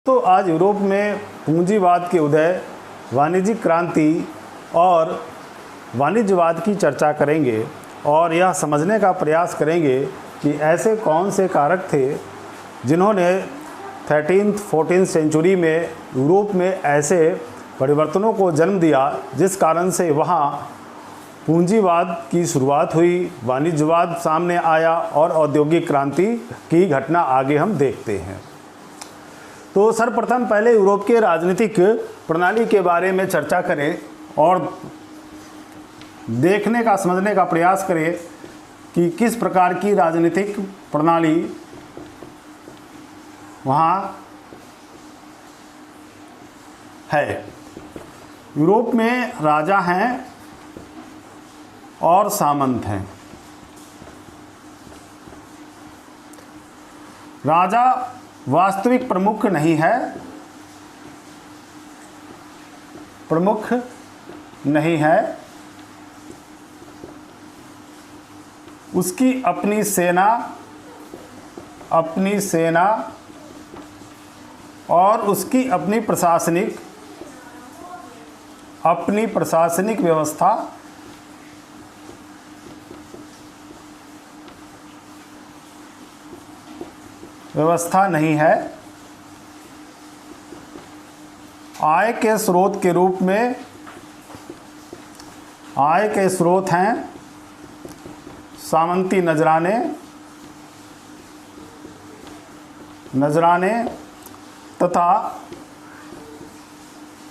तो आज यूरोप में पूंजीवाद के उदय, वाणिज्यिक क्रांति और वाणिज्यवाद की चर्चा करेंगे और यह समझने का प्रयास करेंगे कि ऐसे कौन से कारक थे जिन्होंने 13th-14th सेंचुरी में यूरोप में ऐसे परिवर्तनों को जन्म दिया जिस कारण से वहाँ पूंजीवाद की शुरुआत हुई, वाणिज्यवाद सामने आया और औद्योगिक क्रांति की घटना आगे हम देखते हैं। तो सर्वप्रथम पहले यूरोप के राजनीतिक प्रणाली के बारे में चर्चा करें और देखने का समझने का प्रयास करें कि किस प्रकार की राजनीतिक प्रणाली वहाँ है। यूरोप में राजा हैं और सामंत हैं। राजा वास्तविक प्रमुख नहीं है, प्रमुख नहीं है। उसकी अपनी सेना और उसकी अपनी प्रशासनिक व्यवस्था नहीं है। आय के स्रोत के रूप में आय के स्रोत हैं सामंती नजराने तथा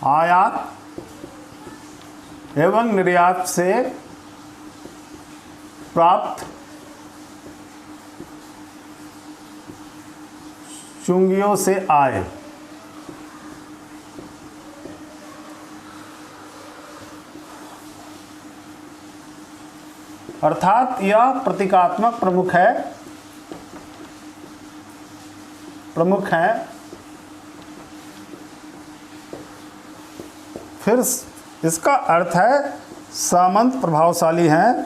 आयात एवं निर्यात से प्राप्त चुंगियों से आय। अर्थात यह प्रतीकात्मक प्रमुख है। फिर इसका अर्थ है सामंत प्रभावशाली हैं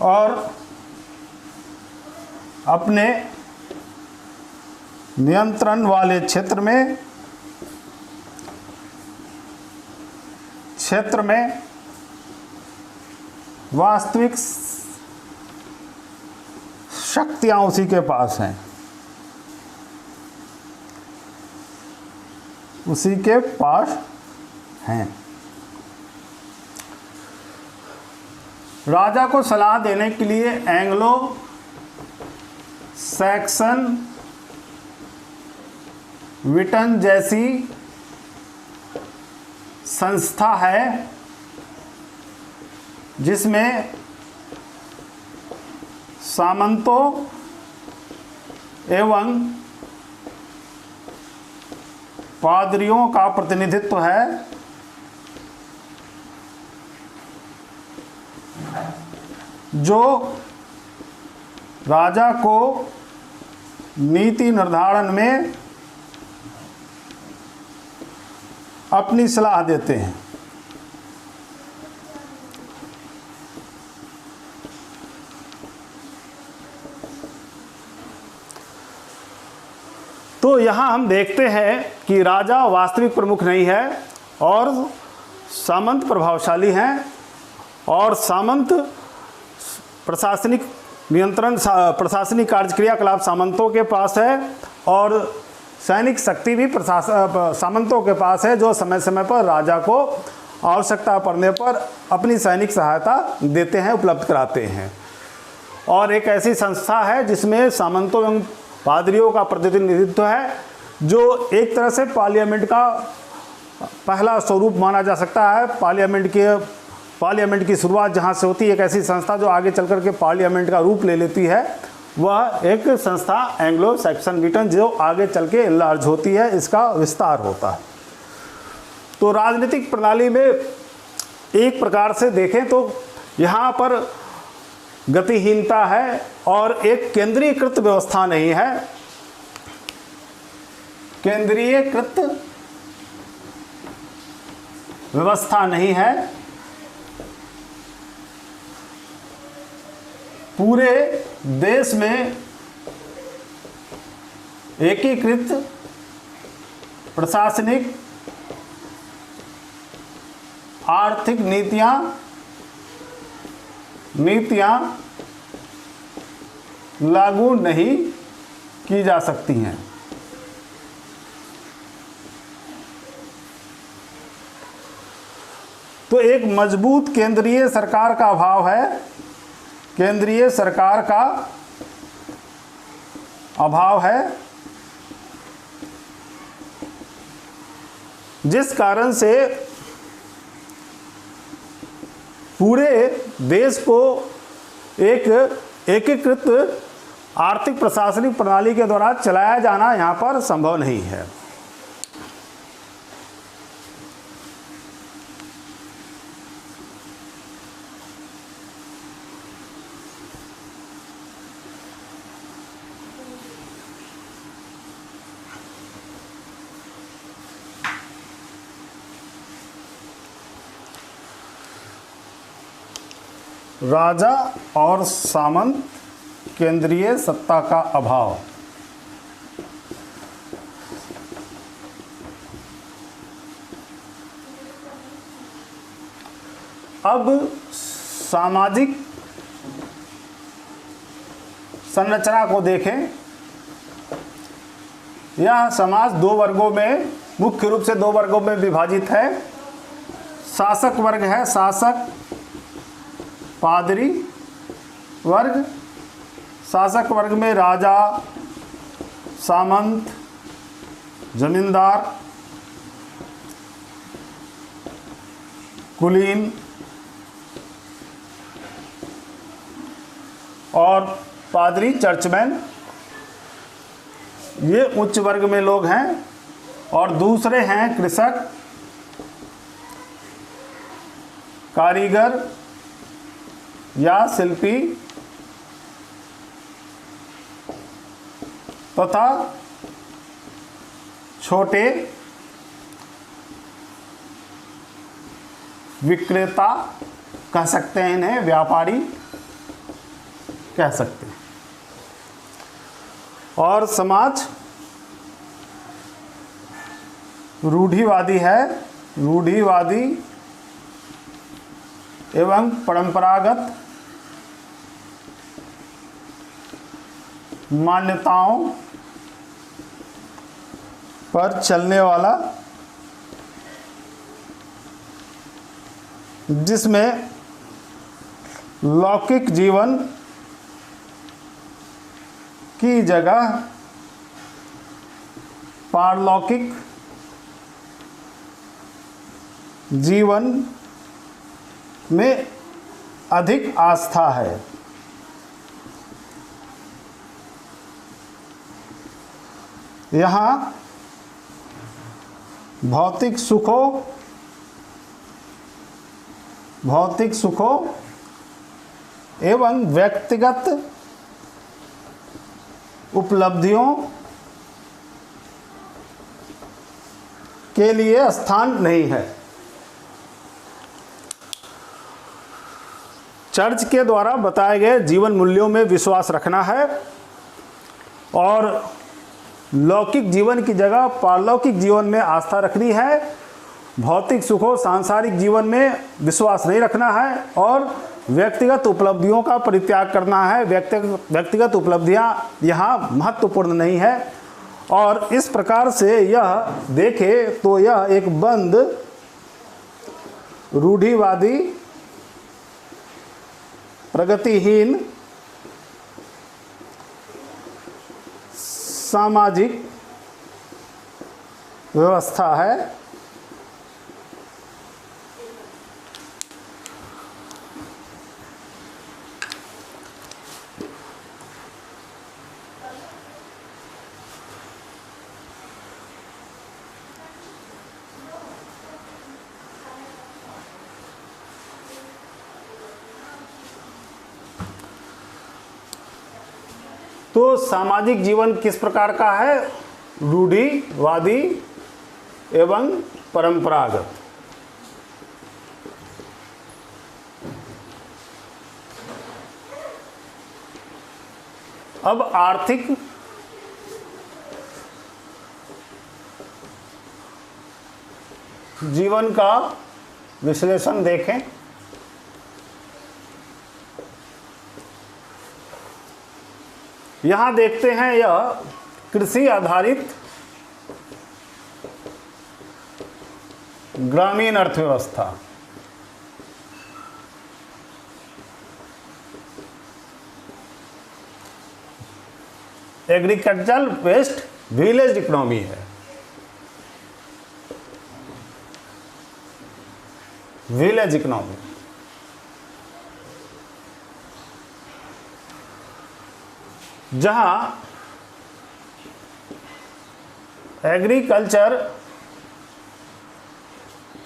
और अपने नियंत्रण वाले क्षेत्र में वास्तविक शक्तियां उसी के पास हैं, राजा को सलाह देने के लिए एंग्लो सैक्सन विटन जैसी संस्था है जिसमें सामंतों एवं पादरियों का प्रतिनिधित्व है। जो राजा को नीति निर्धारण में अपनी सलाह देते हैं। तो यहाँ हम देखते हैं कि राजा वास्तविक प्रमुख नहीं है और सामंत प्रभावशाली हैं और सामंत प्रशासनिक नियंत्रण, प्रशासनिक कार्य क्रियाकलाप सामंतों के पास है और सैनिक शक्ति भी सामंतों के पास है, जो समय समय पर राजा को आवश्यकता पड़ने पर अपनी सैनिक सहायता देते हैं, उपलब्ध कराते हैं। और एक ऐसी संस्था है जिसमें सामंतों एवं पादरियों का प्रतिनिधित्व है, जो एक तरह से पार्लियामेंट का पहला स्वरूप माना जा सकता है। पार्लियामेंट की शुरुआत जहाँ से होती है, एक ऐसी संस्था जो आगे चल कर के पार्लियामेंट का रूप ले लेती है, वह एक संस्था एंग्लो सैक्सन विटन जो आगे चल के इनलार्ज होती है, इसका विस्तार होता है। तो राजनीतिक प्रणाली में एक प्रकार से देखें तो यहाँ पर गतिहीनता है और एक केंद्रीकृत व्यवस्था नहीं है। केंद्रीयकृत व्यवस्था नहीं है। पूरे देश में एकीकृत प्रशासनिक आर्थिक नीतियां लागू नहीं की जा सकती हैं। तो एक मजबूत केंद्रीय सरकार का अभाव है, केंद्रीय सरकार का अभाव है, जिस कारण से पूरे देश को एक एकीकृत आर्थिक प्रशासनिक प्रणाली के द्वारा चलाया जाना यहाँ पर संभव नहीं है। राजा और सामंत केंद्रीय सत्ता का अभाव। अब सामाजिक संरचना को देखें। यह समाज दो वर्गों में, मुख्य रूप से दो वर्गों में विभाजित है। शासक वर्ग है, शासक पादरी वर्ग। शासक वर्ग में राजा, सामंत, जमींदार, कुलीन और पादरी, चर्चमैन, ये उच्च वर्ग में लोग हैं। और दूसरे हैं कृषक, कारीगर या शिल्पी तथा छोटे विक्रेता कह सकते हैं, इन्हें व्यापारी कह सकते हैं। और समाज रूढ़िवादी है, रूढ़िवादी एवं परंपरागत मान्यताओं पर चलने वाला, जिसमें लौकिक जीवन की जगह पारलौकिक जीवन में अधिक आस्था है। यहाँ भौतिक सुखों एवं व्यक्तिगत उपलब्धियों के लिए स्थान नहीं है। चर्च के द्वारा बताए गए जीवन मूल्यों में विश्वास रखना है और लौकिक जीवन की जगह पारलौकिक जीवन में आस्था रखनी है। भौतिक सुखों, सांसारिक जीवन में विश्वास नहीं रखना है और व्यक्तिगत उपलब्धियों का परित्याग करना है। व्यक्तिगत उपलब्धियां यहाँ महत्वपूर्ण नहीं है। और इस प्रकार से यह देखें तो यह एक बंद, रूढ़िवादी, प्रगतिहीन सामाजिक व्यवस्था है। तो सामाजिक जीवन किस प्रकार का है? रूढ़िवादी एवं परंपरागत। अब आर्थिक जीवन का विश्लेषण देखें। यहां देखते हैं यह कृषि आधारित ग्रामीण अर्थव्यवस्था। एग्रीकल्चरल बेस्ड विलेज इकोनॉमी है। विलेज इकोनॉमी जहां एग्रीकल्चर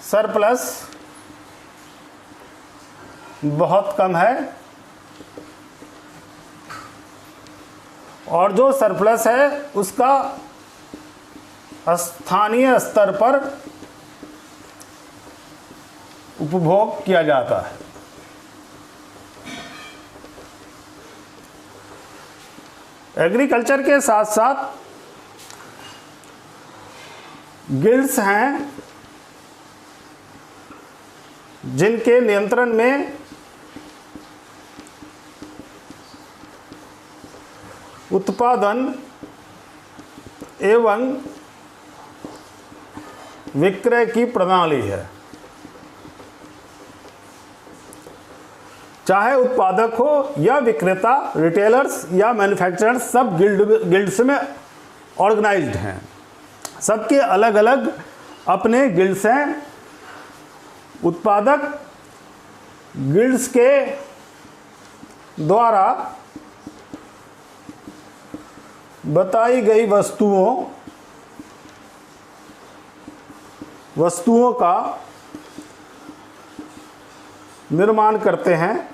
सरप्लस बहुत कम है और जो सरप्लस है उसका स्थानीय स्तर पर उपभोग किया जाता है। एग्रीकल्चर के साथ साथ गिल्ड्स हैं जिनके नियंत्रण में उत्पादन एवं विक्रय की प्रणाली है। चाहे उत्पादक हो या विक्रेता, रिटेलर्स या मैन्युफैक्चरर्स, सब गिल्ड्स में ऑर्गेनाइज्ड हैं। सबके अलग अलग अपने गिल्ड्स हैं। उत्पादक गिल्ड्स के द्वारा बताई गई वस्तुओं का निर्माण करते हैं।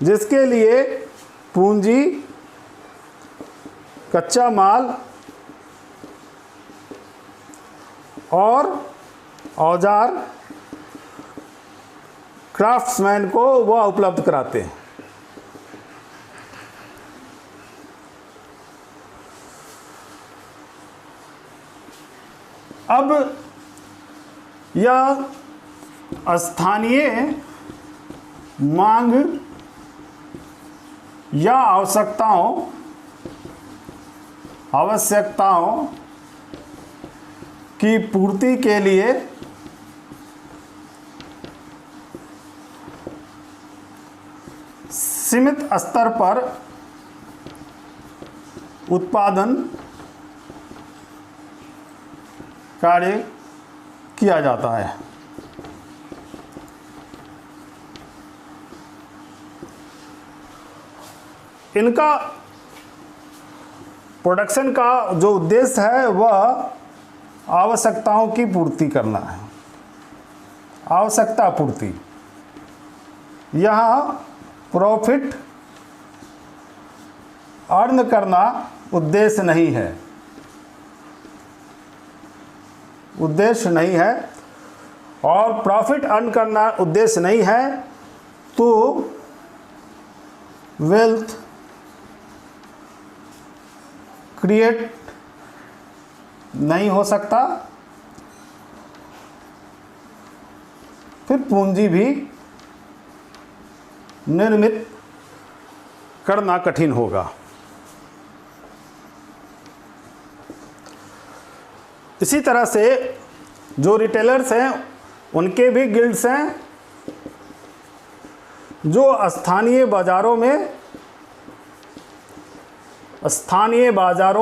जिसके लिए पूंजी, कच्चा माल और औजार क्राफ्ट्समैन को वह उपलब्ध कराते हैं। अब यह स्थानीय मांग या आवश्यकताओं की पूर्ति के लिए सीमित स्तर पर उत्पादन कार्य किया जाता है। इनका प्रोडक्शन का जो उद्देश्य है वह आवश्यकताओं की पूर्ति करना है। आवश्यकता पूर्ति, यहाँ प्रॉफिट अर्न करना उद्देश्य नहीं है। उद्देश्य नहीं है और प्रॉफिट अर्न करना उद्देश्य नहीं है तो वेल्थ क्रिएट नहीं हो सकता, फिर पूंजी भी निर्मित करना कठिन होगा। इसी तरह से जो रिटेलर्स हैं उनके भी गिल्ड्स हैं जो स्थानीय बाजारों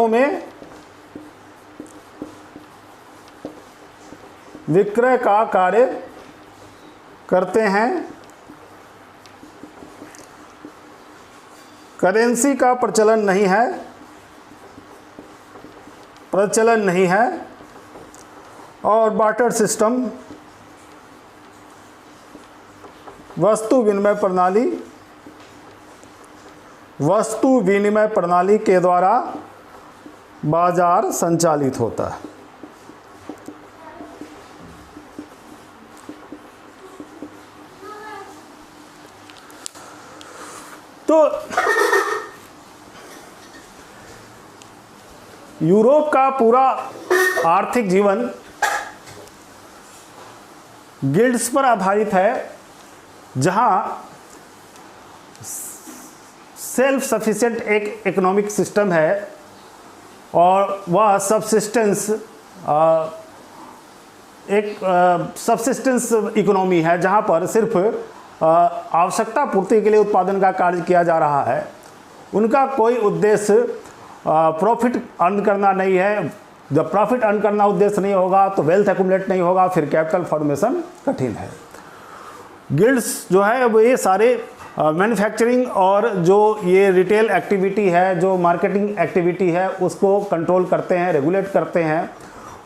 में विक्रय का कार्य करते हैं। करेंसी का प्रचलन नहीं है और बार्टर सिस्टम वस्तु विनिमय प्रणाली के द्वारा बाजार संचालित होता है। तो यूरोप का पूरा आर्थिक जीवन गिल्ड्स पर आधारित है, जहां सेल्फ सफिशिएंट एक इकोनॉमिक सिस्टम है और वह सबसिस्टेंस एक सबसिस्टेंस इकोनॉमी है, जहां पर सिर्फ आवश्यकता पूर्ति के लिए उत्पादन का कार्य किया जा रहा है। उनका कोई उद्देश्य प्रॉफिट अर्न करना नहीं है। जब प्रॉफिट अर्न करना उद्देश्य नहीं होगा तो वेल्थ एक्युमुलेट नहीं होगा, फिर कैपिटल फॉर्मेशन कठिन है। गिल्ड्स जो है वो ये सारे मैन्युफैक्चरिंग और जो ये रिटेल एक्टिविटी है, जो मार्केटिंग एक्टिविटी है, उसको कंट्रोल करते हैं, रेगुलेट करते हैं।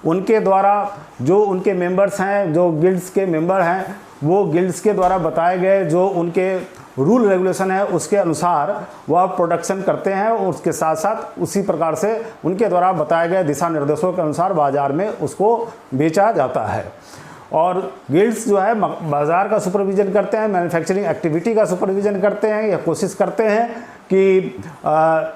उनके द्वारा जो उनके मेंबर्स हैं, जो गिल्ड्स के मेंबर हैं, वो गिल्ड्स के द्वारा बताए गए जो उनके रूल रेगुलेशन है उसके अनुसार वह प्रोडक्शन करते हैं और उसके साथ साथ उसी प्रकार से उनके द्वारा बताए गए दिशा निर्देशों के अनुसार बाज़ार में उसको बेचा जाता है। और गिल्ड्स जो है बाज़ार का सुपरविज़न करते हैं, मैन्युफैक्चरिंग एक्टिविटी का सुपरविज़न करते हैं, या कोशिश करते हैं कि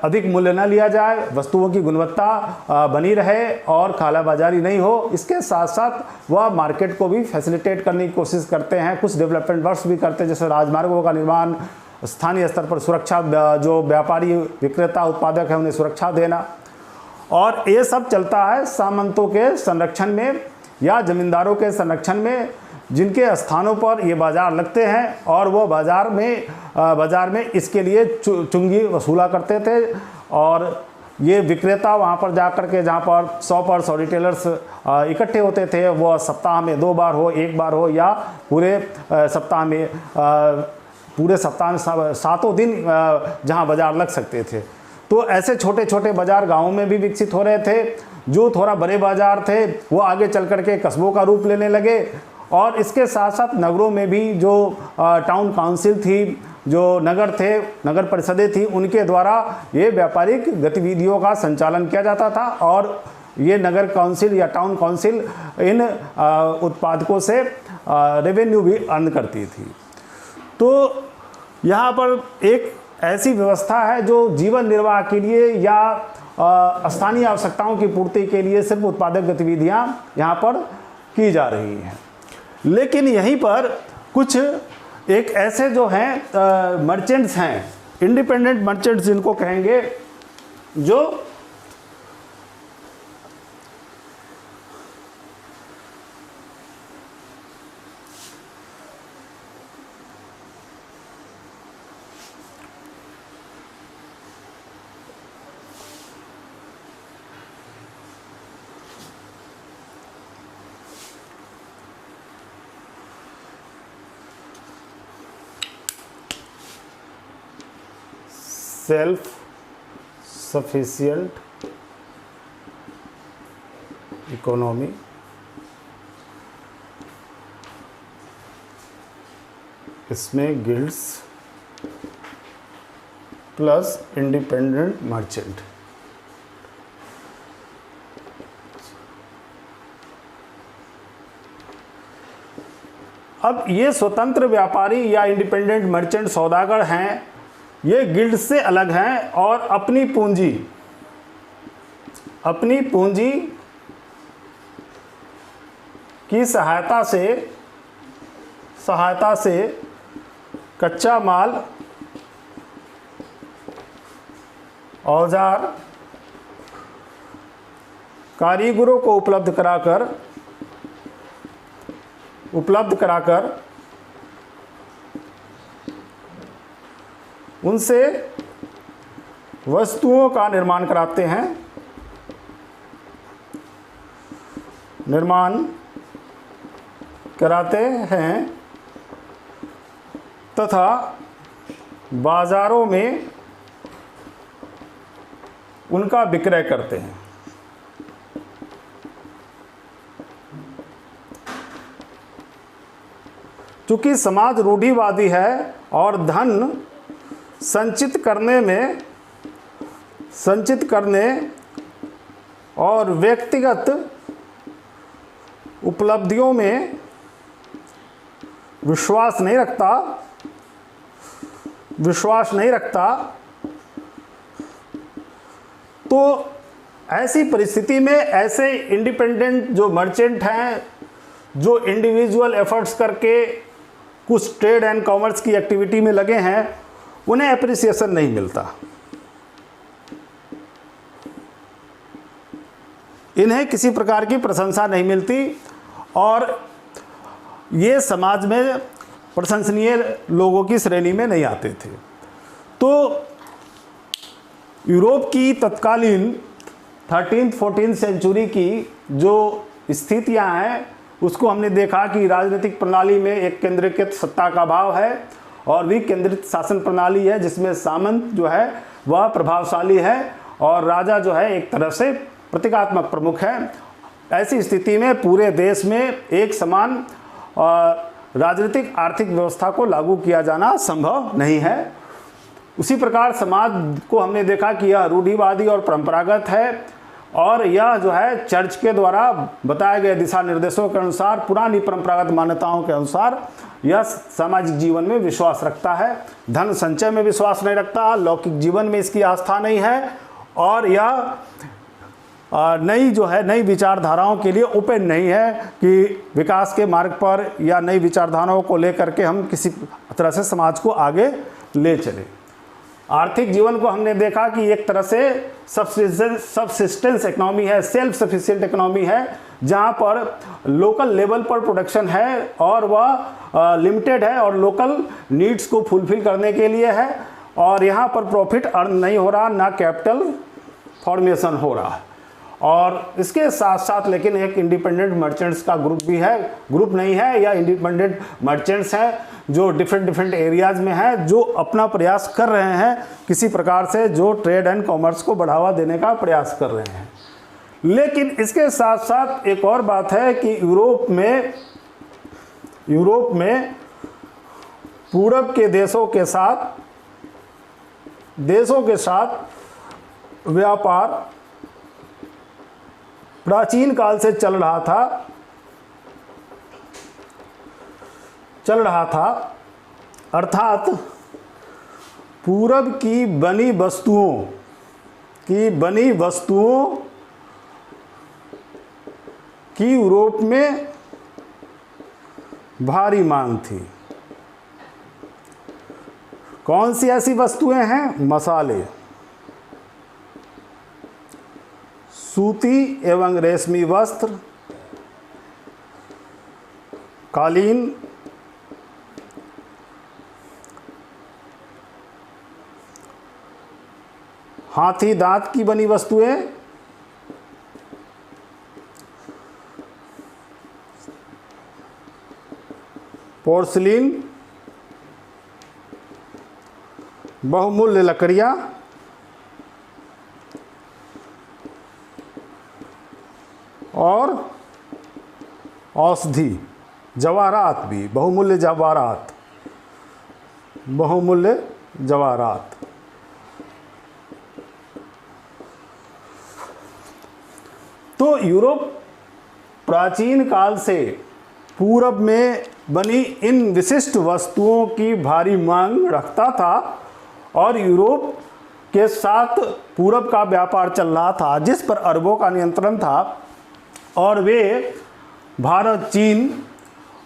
अधिक मूल्य न लिया जाए, वस्तुओं की गुणवत्ता बनी रहे और कालाबाजारी नहीं हो। इसके साथ साथ वह मार्केट को भी फैसिलिटेट करने की कोशिश करते हैं। कुछ डेवलपमेंट वर्क्स भी करते हैं, जैसे राजमार्गों का निर्माण, स्थानीय स्तर पर सुरक्षा, जो व्यापारी विक्रेता उत्पादक है उन्हें सुरक्षा देना। और ये सब चलता है सामंतों के संरक्षण में या जमींदारों के संरक्षण में, जिनके स्थानों पर ये बाज़ार लगते हैं और वो बाज़ार में इसके लिए चुंगी वसूला करते थे। और ये विक्रेता वहाँ पर जा कर के, जहाँ पर शॉपर्स और रिटेलर्स इकट्ठे होते थे, वो सप्ताह में 2 बार हो, 1 बार हो, या पूरे सप्ताह में 7 दिन जहाँ बाज़ार लग सकते थे। तो ऐसे छोटे छोटे बाज़ार गाँवों में भी विकसित हो रहे थे। जो थोड़ा बड़े बाज़ार थे वो आगे चल कर के कस्बों का रूप लेने लगे। और इसके साथ साथ नगरों में भी जो टाउन काउंसिल थी, जो नगर थे, नगर परिषदें थी, उनके द्वारा ये व्यापारिक गतिविधियों का संचालन किया जाता था। और ये नगर काउंसिल या टाउन काउंसिल इन उत्पादकों से रेवेन्यू भी अर्न करती थी। तो यहाँ पर एक ऐसी व्यवस्था है जो जीवन निर्वाह के लिए या स्थानीय आवश्यकताओं की पूर्ति के लिए सिर्फ उत्पादक गतिविधियाँ यहाँ पर की जा रही हैं। लेकिन यहीं पर कुछ एक ऐसे जो हैं मर्चेंट्स हैं, इंडिपेंडेंट मर्चेंट्स जिनको कहेंगे, जो सेल्फ सफिशिएंट इकोनॉमी, इसमें गिल्ड्स प्लस इंडिपेंडेंट मर्चेंट। अब ये स्वतंत्र व्यापारी या इंडिपेंडेंट मर्चेंट सौदागर हैं, ये गिल्ड से अलग हैं और अपनी पूंजी की सहायता से कच्चा माल, औजार, कारीगरों को उपलब्ध कराकर उनसे वस्तुओं का निर्माण कराते हैं तथा बाज़ारों में उनका विक्रय करते हैं। चूँकि समाज रूढ़िवादी है और धन संचित करने और व्यक्तिगत उपलब्धियों में विश्वास नहीं रखता, विश्वास नहीं रखता, तो ऐसी परिस्थिति में ऐसे इंडिपेंडेंट जो मर्चेंट हैं, जो इंडिविजुअल एफर्ट्स करके कुछ ट्रेड एंड कॉमर्स की एक्टिविटी में लगे हैं, उन्हें एप्रिसिएशन नहीं मिलता, इन्हें किसी प्रकार की प्रशंसा नहीं मिलती और ये समाज में प्रशंसनीय लोगों की श्रेणी में नहीं आते थे। तो यूरोप की तत्कालीन 13th-14th सेंचुरी की जो स्थितियां हैं, उसको हमने देखा कि राजनीतिक प्रणाली में एक केंद्रीकृत सत्ता का भाव है और विकेंद्रित शासन प्रणाली है, जिसमें सामंत जो है वह प्रभावशाली है और राजा जो है एक तरह से प्रतीकात्मक प्रमुख है। ऐसी स्थिति में पूरे देश में एक समान राजनीतिक आर्थिक व्यवस्था को लागू किया जाना संभव नहीं है। उसी प्रकार समाज को हमने देखा कि यह रूढ़िवादी और परंपरागत है और यह जो है चर्च के द्वारा बताए गए दिशा निर्देशों के अनुसार, पुरानी परंपरागत मान्यताओं के अनुसार यह सामाजिक जीवन में विश्वास रखता है, धन संचय में विश्वास नहीं रखता, लौकिक जीवन में इसकी आस्था नहीं है और यह नई विचारधाराओं के लिए ओपन नहीं है कि विकास के मार्ग पर या नई विचारधाराओं को लेकर के हम किसी तरह से समाज को आगे ले चले। आर्थिक जीवन को हमने देखा कि एक तरह से सबसिस्टेंस इकोनॉमी है, सेल्फ सफिशिएंट इकोनॉमी है, जहां पर लोकल लेवल पर प्रोडक्शन है और वह लिमिटेड है और लोकल नीड्स को फुलफिल करने के लिए है और यहाँ पर प्रॉफिट अर्न नहीं हो रहा, ना कैपिटल फॉर्मेशन हो रहा है। और इसके साथ साथ लेकिन एक इंडिपेंडेंट मर्चेंट्स का ग्रुप भी है, ग्रुप नहीं है, या इंडिपेंडेंट मर्चेंट्स हैं जो डिफरेंट एरियाज में हैं, जो अपना प्रयास कर रहे हैं किसी प्रकार से, जो ट्रेड एंड कॉमर्स को बढ़ावा देने का प्रयास कर रहे हैं। लेकिन इसके साथ साथ एक और बात है कि यूरोप में पूरब के देशों के साथ व्यापार प्राचीन काल से चल रहा था, अर्थात पूरब की बनी वस्तुओं की यूरोप में भारी मांग थी। कौन सी ऐसी वस्तुएं हैं? मसाले, सूती एवं रेशमी वस्त्र, कालीन, हाथी दांत की बनी वस्तुएं, पोर्सिलीन, बहुमूल्य लकड़ियां और औषधि, जवाहरात भी, बहुमूल्य जवाहरात। तो यूरोप प्राचीन काल से पूरब में बनी इन विशिष्ट वस्तुओं की भारी मांग रखता था और यूरोप के साथ पूरब का व्यापार चल रहा था, जिस पर अरबों का नियंत्रण था और वे भारत, चीन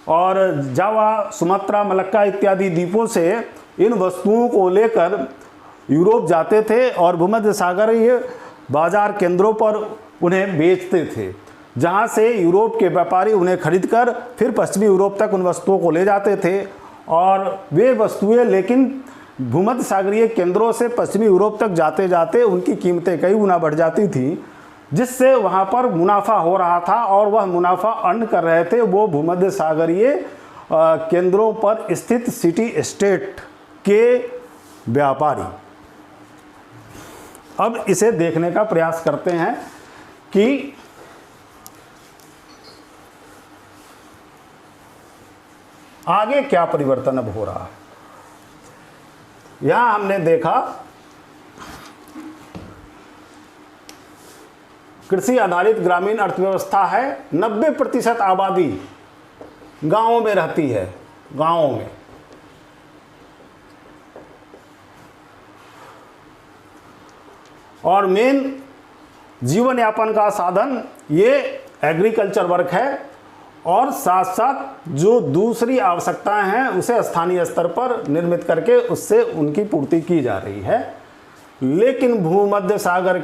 और जावा, सुमात्रा, मलक्का इत्यादि द्वीपों से इन वस्तुओं को लेकर यूरोप जाते थे और भूमध्य सागरीय बाजार केंद्रों पर उन्हें बेचते थे, जहां से यूरोप के व्यापारी उन्हें खरीदकर फिर पश्चिमी यूरोप तक उन वस्तुओं को ले जाते थे और वे वस्तुएं लेकिन भूमध्य सागरीय केंद्रों से पश्चिमी यूरोप तक जाते जाते उनकी कीमतें कई गुना बढ़ जाती थी, जिससे वहाँ पर मुनाफा हो रहा था और वह मुनाफा अर्न कर रहे थे वो भूमध्य सागरीय केंद्रों पर स्थित सिटी स्टेट के व्यापारी। अब इसे देखने का प्रयास करते हैं कि आगे क्या परिवर्तन अब हो रहा है। यहां हमने देखा कृषि आधारित ग्रामीण अर्थव्यवस्था है, 90% आबादी गांवों में रहती है। गांवों में और मेन जीवन यापन का साधन ये एग्रीकल्चर वर्क है, और साथ साथ जो दूसरी आवश्यकताएं हैं उसे स्थानीय स्तर पर निर्मित करके उससे उनकी पूर्ति की जा रही है। लेकिन भूमध्य सागर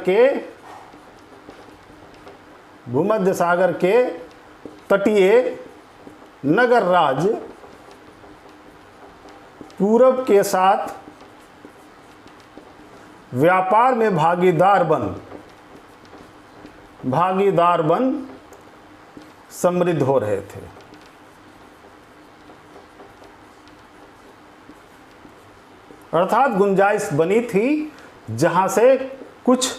के तटीय नगर राज्य पूरब के साथ व्यापार में भागीदार बन समृद्ध हो रहे थे। अर्थात गुंजाइश बनी थी जहां से कुछ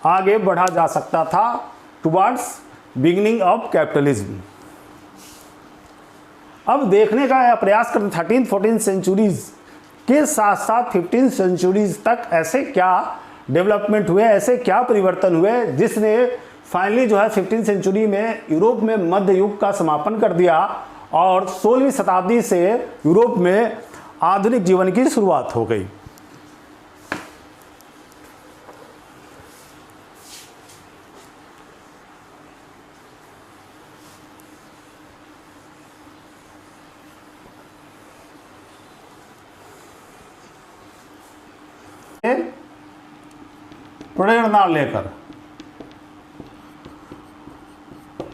आगे बढ़ा जा सकता था टुवर्ड्स बिगिनिंग ऑफ कैपिटलिज्म। अब देखने का यह प्रयास करते 13-14 सेंचुरीज के साथ साथ 15 सेंचुरीज तक ऐसे क्या डेवलपमेंट हुए, ऐसे क्या परिवर्तन हुए जिसने फाइनली जो है 15 सेंचुरी में यूरोप में मध्य युग का समापन कर दिया और 16वीं शताब्दी से यूरोप में आधुनिक जीवन की शुरुआत हो गई। प्रेरणा लेकर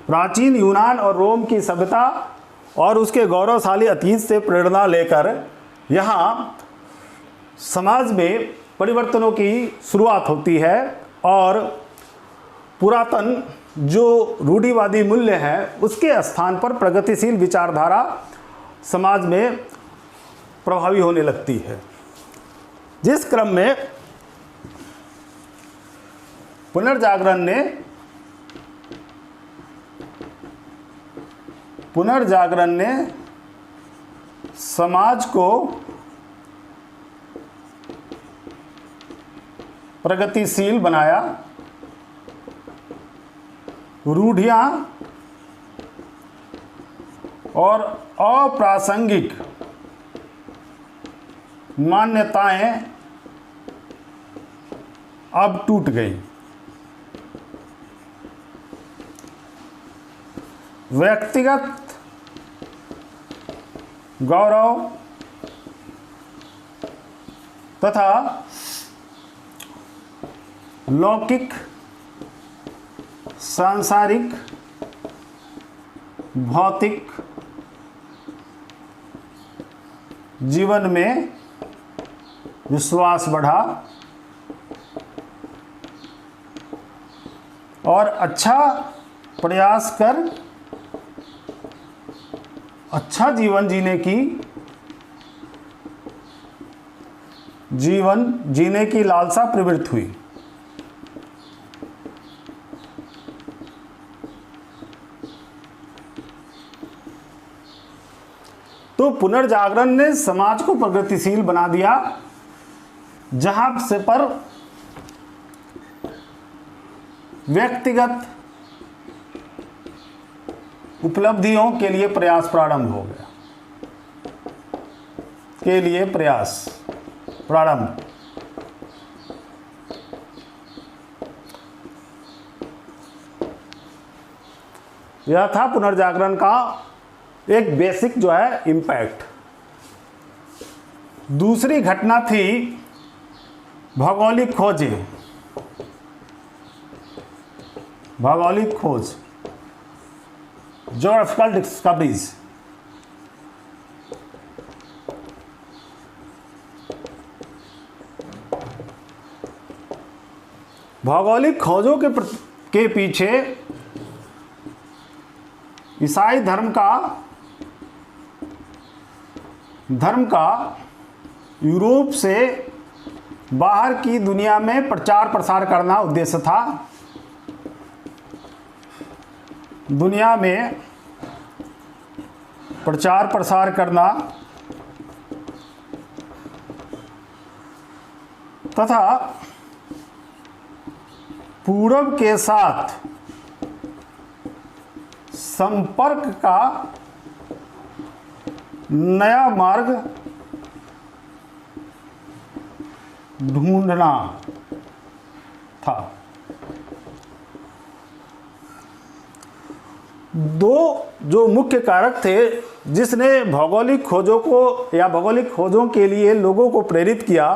प्राचीन यूनान और रोम की सभ्यता और उसके गौरवशाली अतीत से प्रेरणा लेकर यहाँ समाज में परिवर्तनों की शुरुआत होती है और पुरातन जो रूढ़िवादी मूल्य हैं उसके स्थान पर प्रगतिशील विचारधारा समाज में प्रभावी होने लगती है, जिस क्रम में पुनर्जागरण ने समाज को प्रगतिशील बनाया, रूढ़ियां और अप्रासंगिक मान्यताएं अब टूट गई। व्यक्तिगत गौरव तथा लौकिक सांसारिक भौतिक जीवन में विश्वास बढ़ा और अच्छा प्रयास कर अच्छा जीवन जीने की लालसा प्रवृत्त हुई। तो पुनर्जागरण ने समाज को प्रगतिशील बना दिया, जहां से पर व्यक्तिगत उपलब्धियों के लिए प्रयास प्रारंभ हो गया, यह था पुनर्जागरण का एक बेसिक जो है इम्पैक्ट। दूसरी घटना थी भौगोलिक खोज, ज्योग्राफिकल डिस्कवरीज। भौगोलिक खोजों के पीछे ईसाई धर्म का यूरोप से बाहर की दुनिया में प्रचार प्रसार करना उद्देश्य था। दुनिया में प्रचार प्रसार करना तथा पूरब के साथ संपर्क का नया मार्ग ढूंढना था। दो जो मुख्य कारक थे जिसने भौगोलिक खोजों को या भौगोलिक खोजों के लिए लोगों को प्रेरित किया,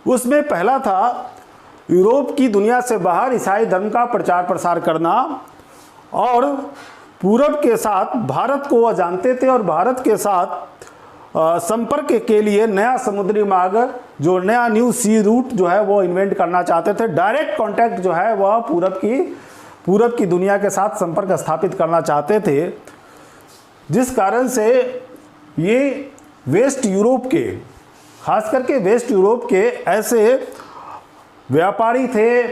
उसमें पहला था यूरोप की दुनिया से बाहर ईसाई धर्म का प्रचार प्रसार करना, और पूरब के साथ भारत को वह जानते थे और भारत के साथ संपर्क के लिए नया समुद्री मार्ग, जो नया न्यू सी रूट जो है वो इन्वेंट करना चाहते थे। डायरेक्ट कांटेक्ट जो है वह पूरब की दुनिया के साथ संपर्क स्थापित करना चाहते थे, जिस कारण से ये वेस्ट यूरोप के, खास करके वेस्ट यूरोप के ऐसे व्यापारी थे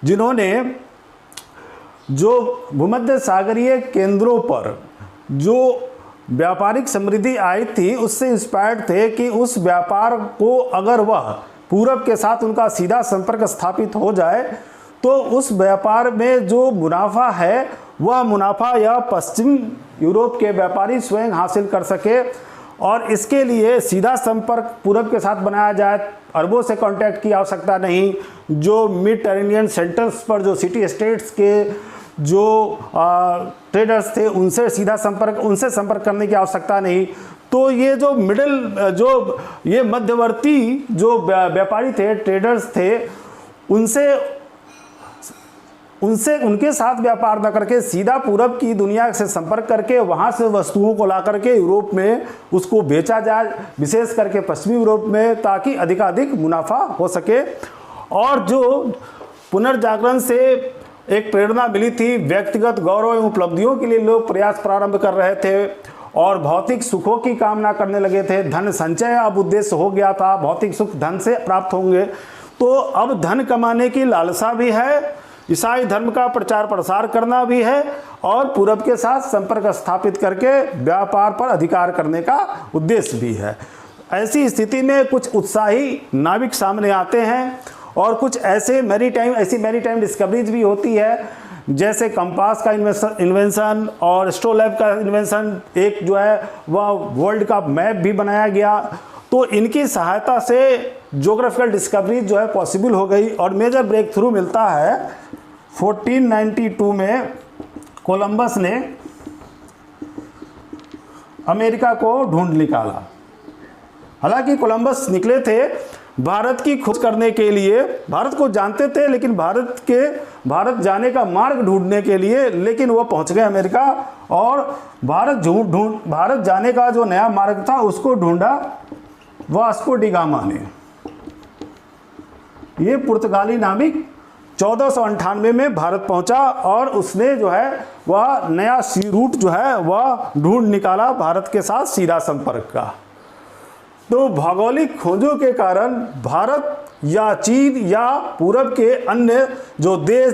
जिन्होंने जो भूमध्य सागरीय केंद्रों पर जो व्यापारिक समृद्धि आई थी उससे इंस्पायर्ड थे कि उस व्यापार को अगर वह पूरब के साथ उनका सीधा संपर्क स्थापित हो जाए तो उस व्यापार में जो मुनाफा है वह मुनाफा या पश्चिम यूरोप के व्यापारी स्वयं हासिल कर सके, और इसके लिए सीधा संपर्क पूरब के साथ बनाया जाए। अरबों से कांटेक्ट की आवश्यकता नहीं, जो मिडटेरेनियन सेंटर्स पर जो सिटी स्टेट्स के जो ट्रेडर्स थे उनसे संपर्क करने की आवश्यकता नहीं। तो ये जो ये मध्यवर्ती जो व्यापारी थे, ट्रेडर्स थे, उनके साथ व्यापार न करके सीधा पूरब की दुनिया से संपर्क करके वहाँ से वस्तुओं को ला करके यूरोप में उसको बेचा जाए, विशेष करके पश्चिमी यूरोप में, ताकि अधिकाधिक मुनाफा हो सके। और जो पुनर्जागरण से एक प्रेरणा मिली थी, व्यक्तिगत गौरव एवं उपलब्धियों के लिए लोग प्रयास प्रारंभ कर रहे थे और भौतिक सुखों की कामना करने लगे थे। धन संचय अब उद्देश्य हो गया था, भौतिक सुख धन से प्राप्त होंगे, तो अब धन कमाने की लालसा भी है, ईसाई धर्म का प्रचार प्रसार करना भी है, और पूरब के साथ संपर्क स्थापित करके व्यापार पर अधिकार करने का उद्देश्य भी है। ऐसी स्थिति में कुछ उत्साही नाविक सामने आते हैं और कुछ ऐसी मैरीटाइम डिस्कवरीज भी होती है, जैसे कंपास का इन्वेंशन और एस्ट्रोलैब का इन्वेंशन, एक जो है वह वर्ल्ड का मैप भी बनाया गया। तो इनकी सहायता से ज्योग्राफिकल डिस्कवरी जो है पॉसिबल हो गई, और मेजर ब्रेक थ्रू मिलता है 1492 में कोलंबस ने अमेरिका को ढूंढ निकाला। हालांकि कोलंबस निकले थे भारत की खोज करने के लिए, भारत को जानते थे लेकिन भारत जाने का मार्ग ढूंढने के लिए, लेकिन वो पहुंच गए अमेरिका, और भारत जाने का जो नया मार्ग था उसको ढूंढा वास्को डी गामा ने। ये पुर्तगाली नाविक 1498 में भारत पहुंचा और उसने जो है वह नया सी रूट जो है वह ढूंढ निकाला भारत के साथ सीधा संपर्क का। तो भौगोलिक खोजों के कारण भारत या चीन या पूरब के अन्य जो देश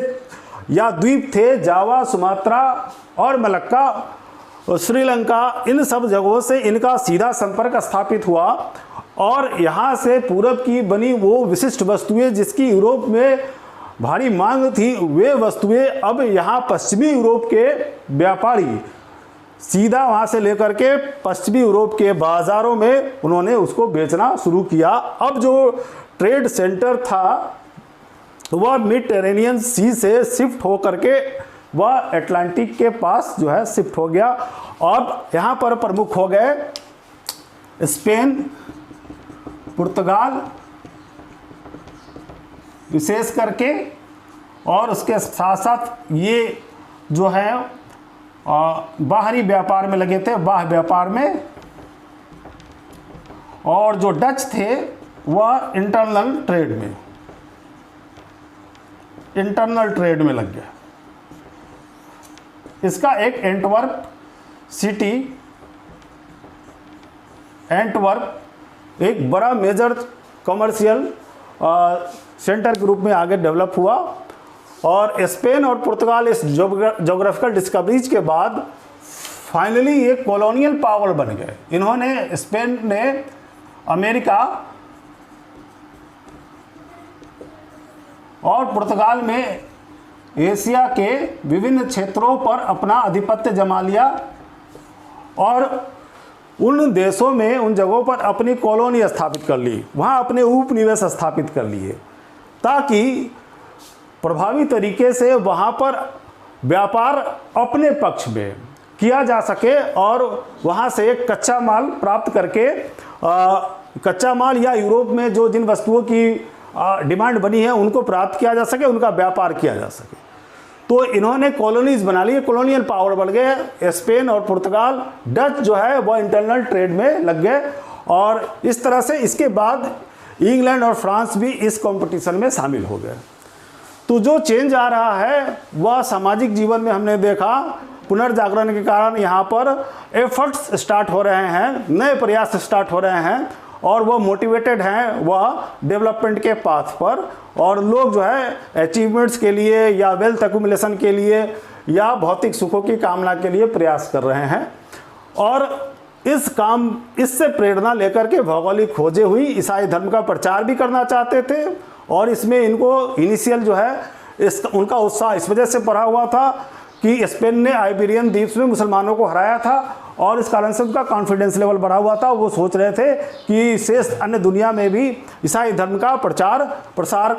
या द्वीप थे, जावा, सुमात्रा और मलक्का, श्रीलंका, इन सब जगहों से इनका सीधा संपर्क स्थापित हुआ, और यहाँ से पूरब की बनी वो विशिष्ट वस्तुएं जिसकी यूरोप में भारी मांग थी, वे वस्तुएं अब यहाँ पश्चिमी यूरोप के व्यापारी सीधा वहाँ से लेकर के पश्चिमी यूरोप के बाज़ारों में उन्होंने उसको बेचना शुरू किया। अब जो ट्रेड सेंटर था वह मिडटेरेनियन सी से शिफ्ट हो करके वह अटलांटिक के पास जो है शिफ्ट हो गया, और यहाँ पर प्रमुख हो गए स्पेन, पुर्तगाल विशेष करके, और उसके साथ साथ ये जो है बाहरी व्यापार में लगे थे, बाह्य व्यापार में, और जो डच थे वह इंटरनल ट्रेड में लग गया। इसका एक एंटवर्प एक बड़ा मेजर कमर्शियल सेंटर के रूप में आगे डेवलप हुआ, और स्पेन और पुर्तगाल इस ज्योग्राफिकल डिस्कवरीज के बाद फाइनली एक कॉलोनियल पावर बन गए। इन्होंने, स्पेन ने अमेरिका और पुर्तगाल में एशिया के विभिन्न क्षेत्रों पर अपना आधिपत्य जमा लिया, और उन देशों में, उन जगहों पर अपनी कॉलोनी स्थापित कर ली, वहाँ अपने उपनिवेश स्थापित कर लिए, ताकि प्रभावी तरीके से वहाँ पर व्यापार अपने पक्ष में किया जा सके और वहाँ से एक कच्चा माल प्राप्त करके कच्चा माल या यूरोप में जो जिन वस्तुओं की डिमांड बनी है उनको प्राप्त किया जा सके, उनका व्यापार किया जा सके। तो इन्होंने कॉलोनीज बना ली, कॉलोनियल पावर बढ़ गए। स्पेन और पुर्तगाल, डच जो है वह इंटरनल ट्रेड में लग गए और इस तरह से इसके बाद इंग्लैंड और फ्रांस भी इस कंपटीशन में शामिल हो गए। तो जो चेंज आ रहा है वह सामाजिक जीवन में हमने देखा, पुनर्जागरण के कारण यहाँ पर एफर्ट्स स्टार्ट हो रहे हैं, नए प्रयास स्टार्ट हो रहे हैं और वह मोटिवेटेड हैं वह डेवलपमेंट के पाथ पर, और लोग जो है अचीवमेंट्स के लिए या वेल्थ एक्यूमुलेशन के लिए या भौतिक सुखों की कामना के लिए प्रयास कर रहे हैं। और इससे प्रेरणा लेकर के भौगोलिक खोजें हुई, ईसाई धर्म का प्रचार भी करना चाहते थे और इसमें इनको इनिशियल जो है उनका उत्साह इस वजह से बढ़ा हुआ था कि स्पेन ने आइबेरियन द्वीप में मुसलमानों को हराया था और इस कारण से उनका कॉन्फिडेंस लेवल बढ़ा हुआ था। वो सोच रहे थे कि शेष अन्य दुनिया में भी ईसाई धर्म का प्रसार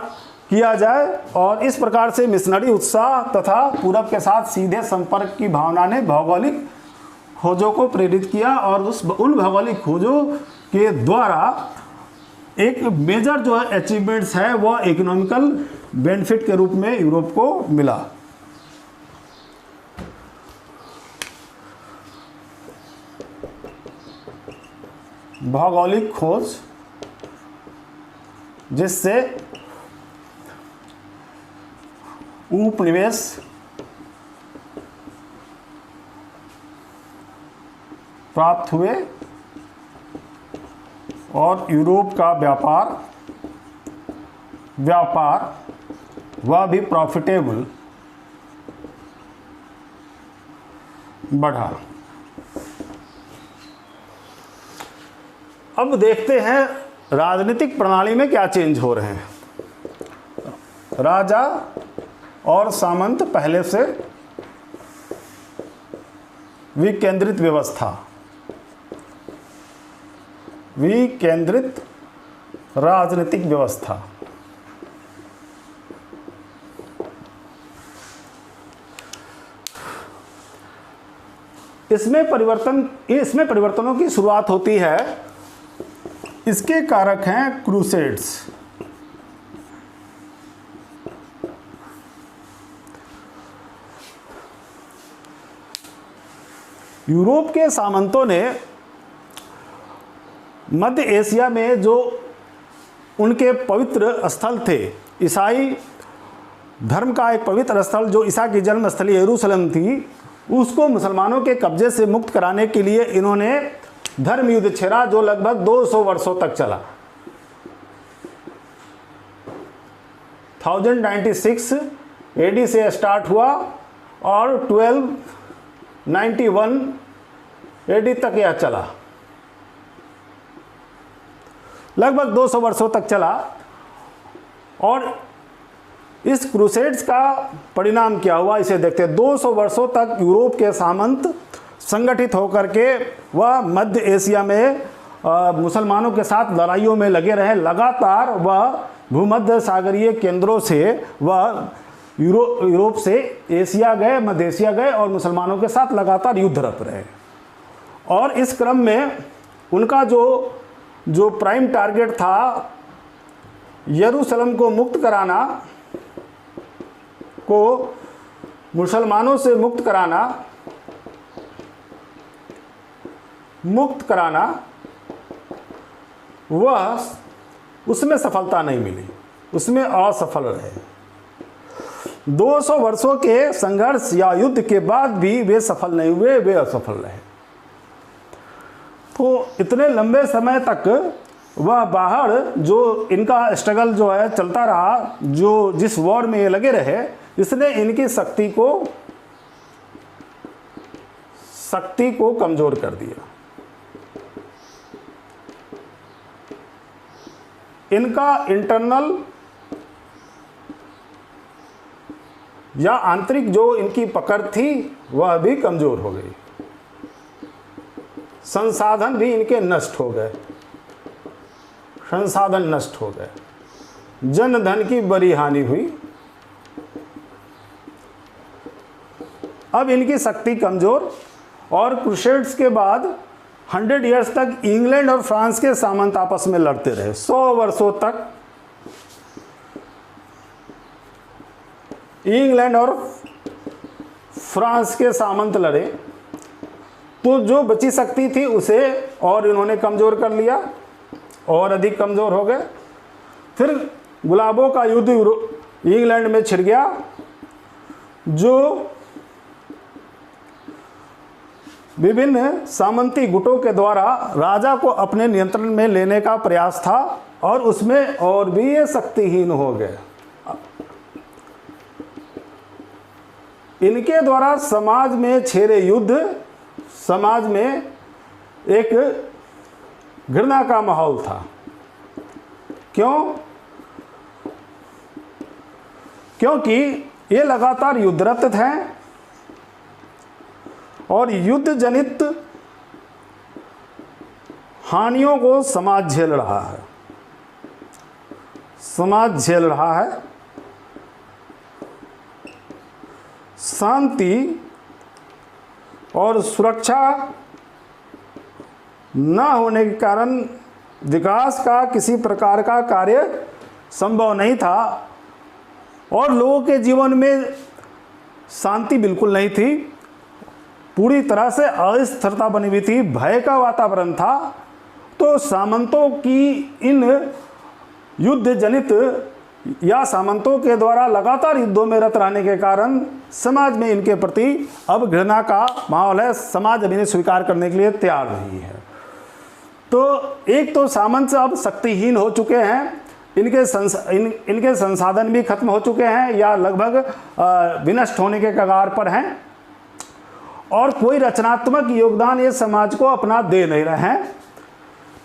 किया जाए और इस प्रकार से मिशनरी उत्साह तथा पूरब के साथ सीधे संपर्क की भावना ने भौगोलिक खोजों को प्रेरित किया और उन भौगोलिक खोजों के द्वारा एक मेजर जो है अचीवमेंट्स है वह इकोनॉमिकल बेनिफिट के रूप में यूरोप को मिला। भौगोलिक खोज जिससे उपनिवेश प्राप्त हुए और यूरोप का व्यापार वह भी प्रॉफिटेबल बढ़ा। अब देखते हैं राजनीतिक प्रणाली में क्या चेंज हो रहे हैं। राजा और सामंत पहले से विकेंद्रित व्यवस्था, विकेंद्रित राजनीतिक व्यवस्था, इसमें परिवर्तनों की शुरुआत होती है। इसके कारक हैं क्रूसेड्स। यूरोप के सामंतों ने मध्य एशिया में जो उनके पवित्र स्थल थे, ईसाई धर्म का एक पवित्र स्थल जो ईसा की जन्मस्थली यरूशलेम थी, उसको मुसलमानों के कब्जे से मुक्त कराने के लिए इन्होंने धर्म युद्ध छेड़ा जो लगभग 200 वर्षों तक चला। 1096 AD से स्टार्ट हुआ और 1291 AD तक यह चला, लगभग 200 वर्षों तक चला। और इस क्रूसेड्स का परिणाम क्या हुआ इसे देखते हैं। 200 वर्षों तक यूरोप के सामंत संगठित होकर के वह मध्य एशिया में मुसलमानों के साथ लड़ाइयों में लगे रहे। लगातार वह भूमध्य सागरीय केंद्रों से वह यूरोप से एशिया गए, मध्य एशिया गए और मुसलमानों के साथ लगातार युद्धरत रहे। और इस क्रम में उनका जो प्राइम टारगेट था यरूशलेम को मुक्त कराना, को मुसलमानों से मुक्त कराना, वह उसमें सफलता नहीं मिली, उसमें असफल रहे। 200 वर्षों के संघर्ष या युद्ध के बाद भी वे सफल नहीं हुए, वे असफल रहे। तो इतने लंबे समय तक वह बाहर जो इनका स्ट्रगल जो है चलता रहा, जो जिस वॉर में ये लगे रहे, इसने इनकी शक्ति को कमजोर कर दिया। इनका इंटरनल या आंतरिक जो इनकी पकड़ थी वह भी कमजोर हो गई। संसाधन भी इनके नष्ट हो गए, जन धन की बड़ी हानि हुई अब इनकी शक्ति कमज़ोर, और क्रूसेड्स के बाद 100 ईयर्स तक इंग्लैंड और फ्रांस के सामंत आपस में लड़ते रहे। 100 वर्षों तक इंग्लैंड और फ्रांस के सामंत लड़े। तो जो बची शक्ति थी उसे और इन्होंने कमज़ोर कर लिया, और अधिक कमज़ोर हो गए। फिर गुलाबों का युद्ध इंग्लैंड में छिड़ गया, जो विभिन्न सामंती गुटों के द्वारा राजा को अपने नियंत्रण में लेने का प्रयास था, और उसमें और भी ये शक्तिहीन हो गए। इनके द्वारा समाज में छेड़े युद्ध समाज में एक घृणा का माहौल था। क्यों? क्योंकि ये लगातार युद्धरत हैं, और युद्ध जनित हानियों को समाज झेल रहा है। समाज झेल रहा है। शांति और सुरक्षा न होने के कारण विकास का किसी प्रकार का कार्य संभव नहीं था, और लोगों के जीवन में शांति बिल्कुल नहीं थी। पूरी तरह से अस्थिरता बनी हुई थी, भय का वातावरण था। तो सामंतों की इन युद्ध जनित या सामंतों के द्वारा लगातार युद्धों में रत रहने के कारण समाज में इनके प्रति अब घृणा का माहौल है। समाज अब इन्हें स्वीकार करने के लिए तैयार नहीं है। तो एक तो सामंत अब शक्तिहीन हो चुके हैं, इनके संसाधन भी खत्म हो चुके हैं या लगभग विनष्ट होने के कगार पर हैं, और कोई रचनात्मक योगदान ये समाज को अपना दे नहीं रहे हैं।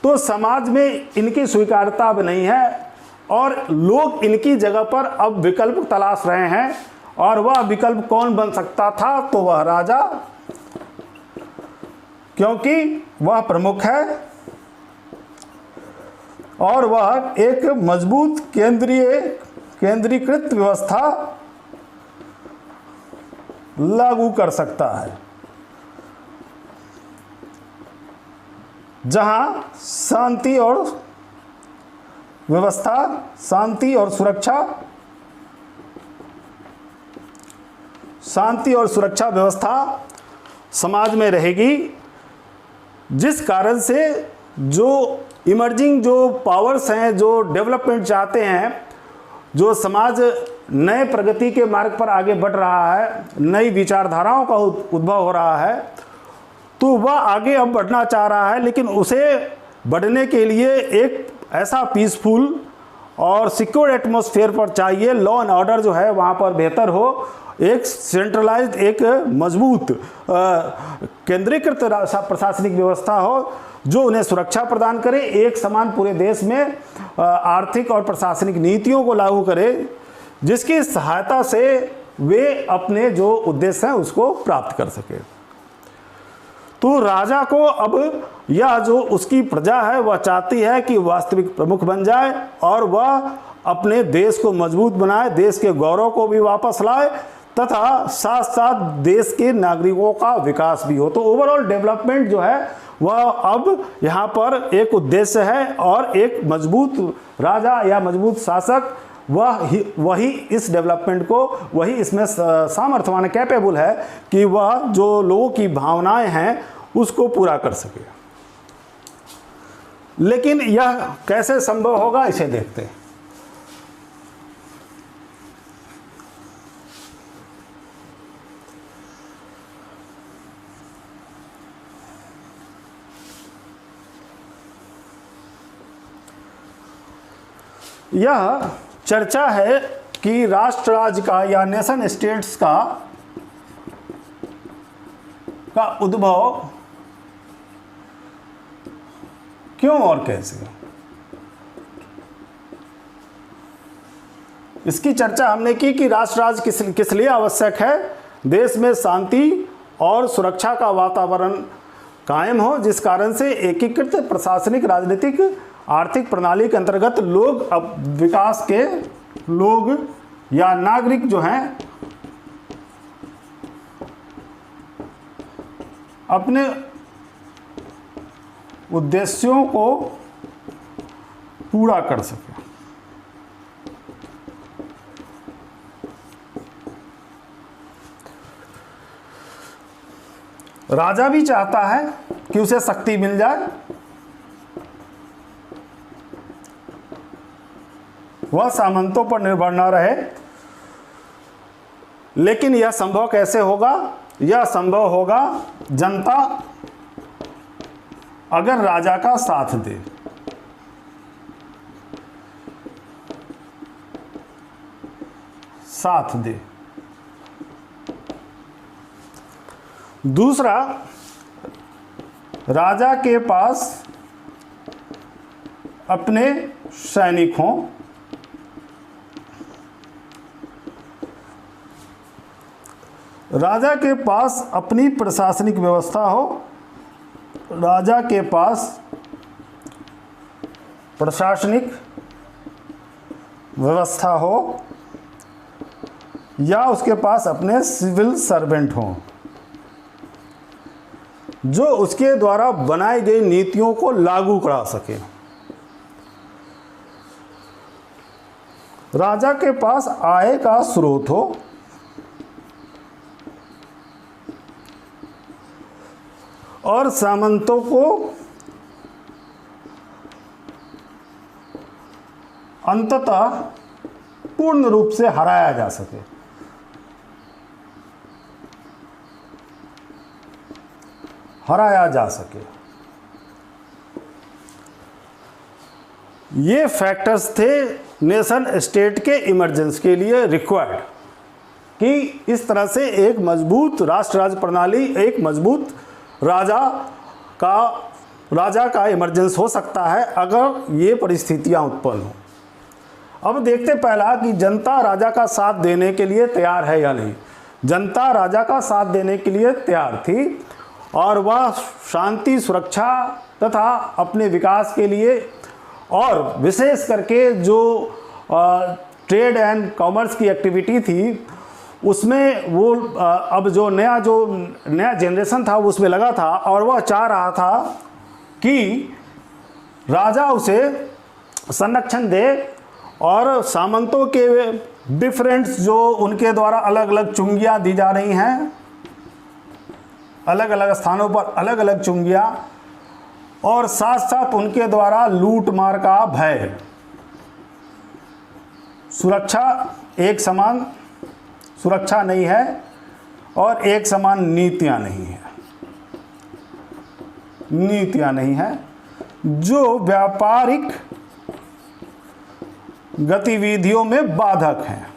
तो समाज में इनकी स्वीकार्यता अब नहीं है, और लोग इनकी जगह पर अब विकल्प तलाश रहे हैं। और वह विकल्प कौन बन सकता था? तो वह राजा, क्योंकि वह प्रमुख है और वह एक मजबूत केंद्रीकृत व्यवस्था लागू कर सकता है, जहां शांति और व्यवस्था, शांति और सुरक्षा व्यवस्था समाज में रहेगी, जिस कारण से जो इमर्जिंग जो पावर्स हैं, जो डेवलपमेंट चाहते हैं, जो समाज नए प्रगति के मार्ग पर आगे बढ़ रहा है, नई विचारधाराओं का उद्भव हो रहा है, तो वह आगे अब बढ़ना चाह रहा है। लेकिन उसे बढ़ने के लिए एक ऐसा पीसफुल और सिक्योर एटमॉस्फेयर पर चाहिए। लॉ एंड ऑर्डर जो है वहाँ पर बेहतर हो, एक सेंट्रलाइज्ड, एक मजबूत केंद्रीकृत प्रशासनिक व्यवस्था हो जो उन्हें सुरक्षा प्रदान करे, एक समान पूरे देश में आर्थिक और प्रशासनिक नीतियों को लागू करे, जिसकी सहायता से वे अपने जो उद्देश्य हैं उसको प्राप्त कर सके। तो राजा को अब यह जो उसकी प्रजा है वह चाहती है कि वास्तविक प्रमुख बन जाए, और वह अपने देश को मजबूत बनाए, देश के गौरव को भी वापस लाए, तथा साथ साथ देश के नागरिकों का विकास भी हो। तो ओवरऑल डेवलपमेंट जो है वह अब यहाँ पर एक उद्देश्य है, और एक मजबूत राजा या मजबूत शासक वही इस डेवलपमेंट को, वही इसमें सामर्थ्यवान, कैपेबल है कि वह जो लोगों की भावनाएं हैं उसको पूरा कर सके। लेकिन यह कैसे संभव होगा, इसे देखते हैं। यह चर्चा है कि राष्ट्र राज्य का या नेशन स्टेट्स का उद्भव क्यों और कैसे, इसकी चर्चा हमने की कि राष्ट्र राज्य किस लिए आवश्यक है। देश में शांति और सुरक्षा का वातावरण कायम हो, जिस कारण से एकीकृत प्रशासनिक, राजनीतिक, आर्थिक प्रणाली के अंतर्गत लोग अब विकास के लोग या नागरिक जो हैं अपने उद्देश्यों को पूरा कर सके। राजा भी चाहता है कि उसे शक्ति मिल जाए, वह सामंतों पर निर्भर न रहे, लेकिन यह संभव कैसे होगा? यह संभव होगा जनता अगर राजा का साथ दे। साथ दे। दूसरा, राजा के पास अपने सैनिक हों, राजा के पास अपनी प्रशासनिक व्यवस्था हो, राजा के पास प्रशासनिक व्यवस्था हो, या उसके पास अपने सिविल सर्वेंट हों जो उसके द्वारा बनाई गई नीतियों को लागू करा सके। राजा के पास आय का स्रोत हो, और सामंतों को अंततः पूर्ण रूप से हराया जा सके। हराया जा सके। ये फैक्टर्स थे नेशन स्टेट के इमरजेंसी के लिए रिक्वायर्ड, कि इस तरह से एक मजबूत राष्ट्र राज्य प्रणाली, एक मजबूत राजा का इमरजेंस हो सकता है अगर ये परिस्थितियां उत्पन्न हो। अब देखते पहला कि जनता राजा का साथ देने के लिए तैयार है या नहीं। जनता राजा का साथ देने के लिए तैयार थी, और वह शांति, सुरक्षा तथा अपने विकास के लिए, और विशेष करके जो ट्रेड एंड कॉमर्स की एक्टिविटी थी उसमें वो अब जो नया जनरेशन था वो उसमें लगा था, और वह चाह रहा था कि राजा उसे संरक्षण दे, और सामंतों के डिफरेंट्स जो उनके द्वारा अलग अलग चुंगियाँ दी जा रही हैं, अलग अलग स्थानों पर अलग अलग चुंगियाँ, और साथ साथ उनके द्वारा लूट मार का भय, सुरक्षा एक समान सुरक्षा नहीं है, और एक समान नीतियाँ नहीं हैं जो व्यापारिक गतिविधियों में बाधक हैं।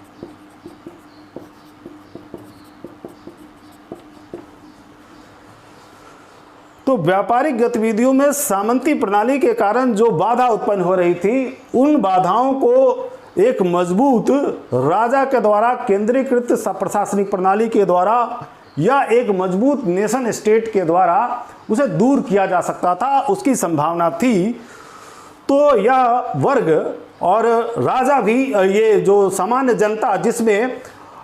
तो व्यापारिक गतिविधियों में सामंती प्रणाली के कारण जो बाधा उत्पन्न हो रही थी, उन बाधाओं को एक मजबूत राजा के द्वारा केंद्रीकृत प्रशासनिक प्रणाली के द्वारा, या एक मजबूत नेशन स्टेट के द्वारा उसे दूर किया जा सकता था, उसकी संभावना थी। तो यह वर्ग और राजा भी, ये जो सामान्य जनता, जिसमें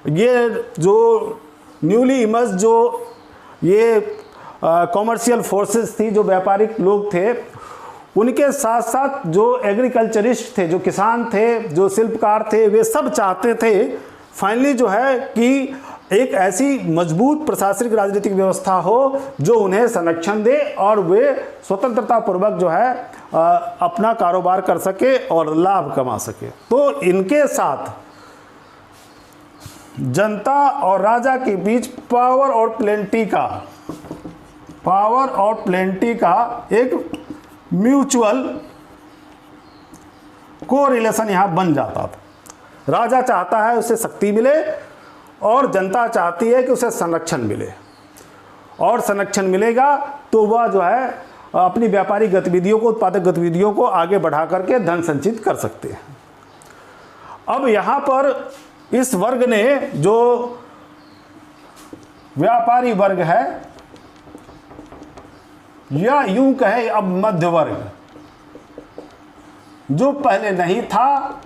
ये जो न्यूली इमर्ज जो ये कॉमर्शियल फोर्सेस थी, जो व्यापारिक लोग थे, उनके साथ साथ जो एग्रीकल्चरिस्ट थे, जो किसान थे, जो शिल्पकार थे, वे सब चाहते थे फाइनली जो है कि एक ऐसी मजबूत प्रशासनिक राजनीतिक व्यवस्था हो जो उन्हें संरक्षण दे, और वे स्वतंत्रता पूर्वक जो है अपना कारोबार कर सके और लाभ कमा सके। तो इनके साथ जनता और राजा के बीच पावर और प्लेंटी का एक म्यूचुअल कोरिलेशन यहाँ बन जाता था। राजा चाहता है उसे शक्ति मिले, और जनता चाहती है कि उसे संरक्षण मिले, और संरक्षण मिलेगा तो वह जो है अपनी व्यापारिक गतिविधियों को, उत्पादक गतिविधियों को आगे बढ़ा करके धन संचित कर सकते हैं। अब यहाँ पर इस वर्ग ने, जो व्यापारी वर्ग है, या यूं कहे अब मध्य वर्ग, जो पहले नहीं था,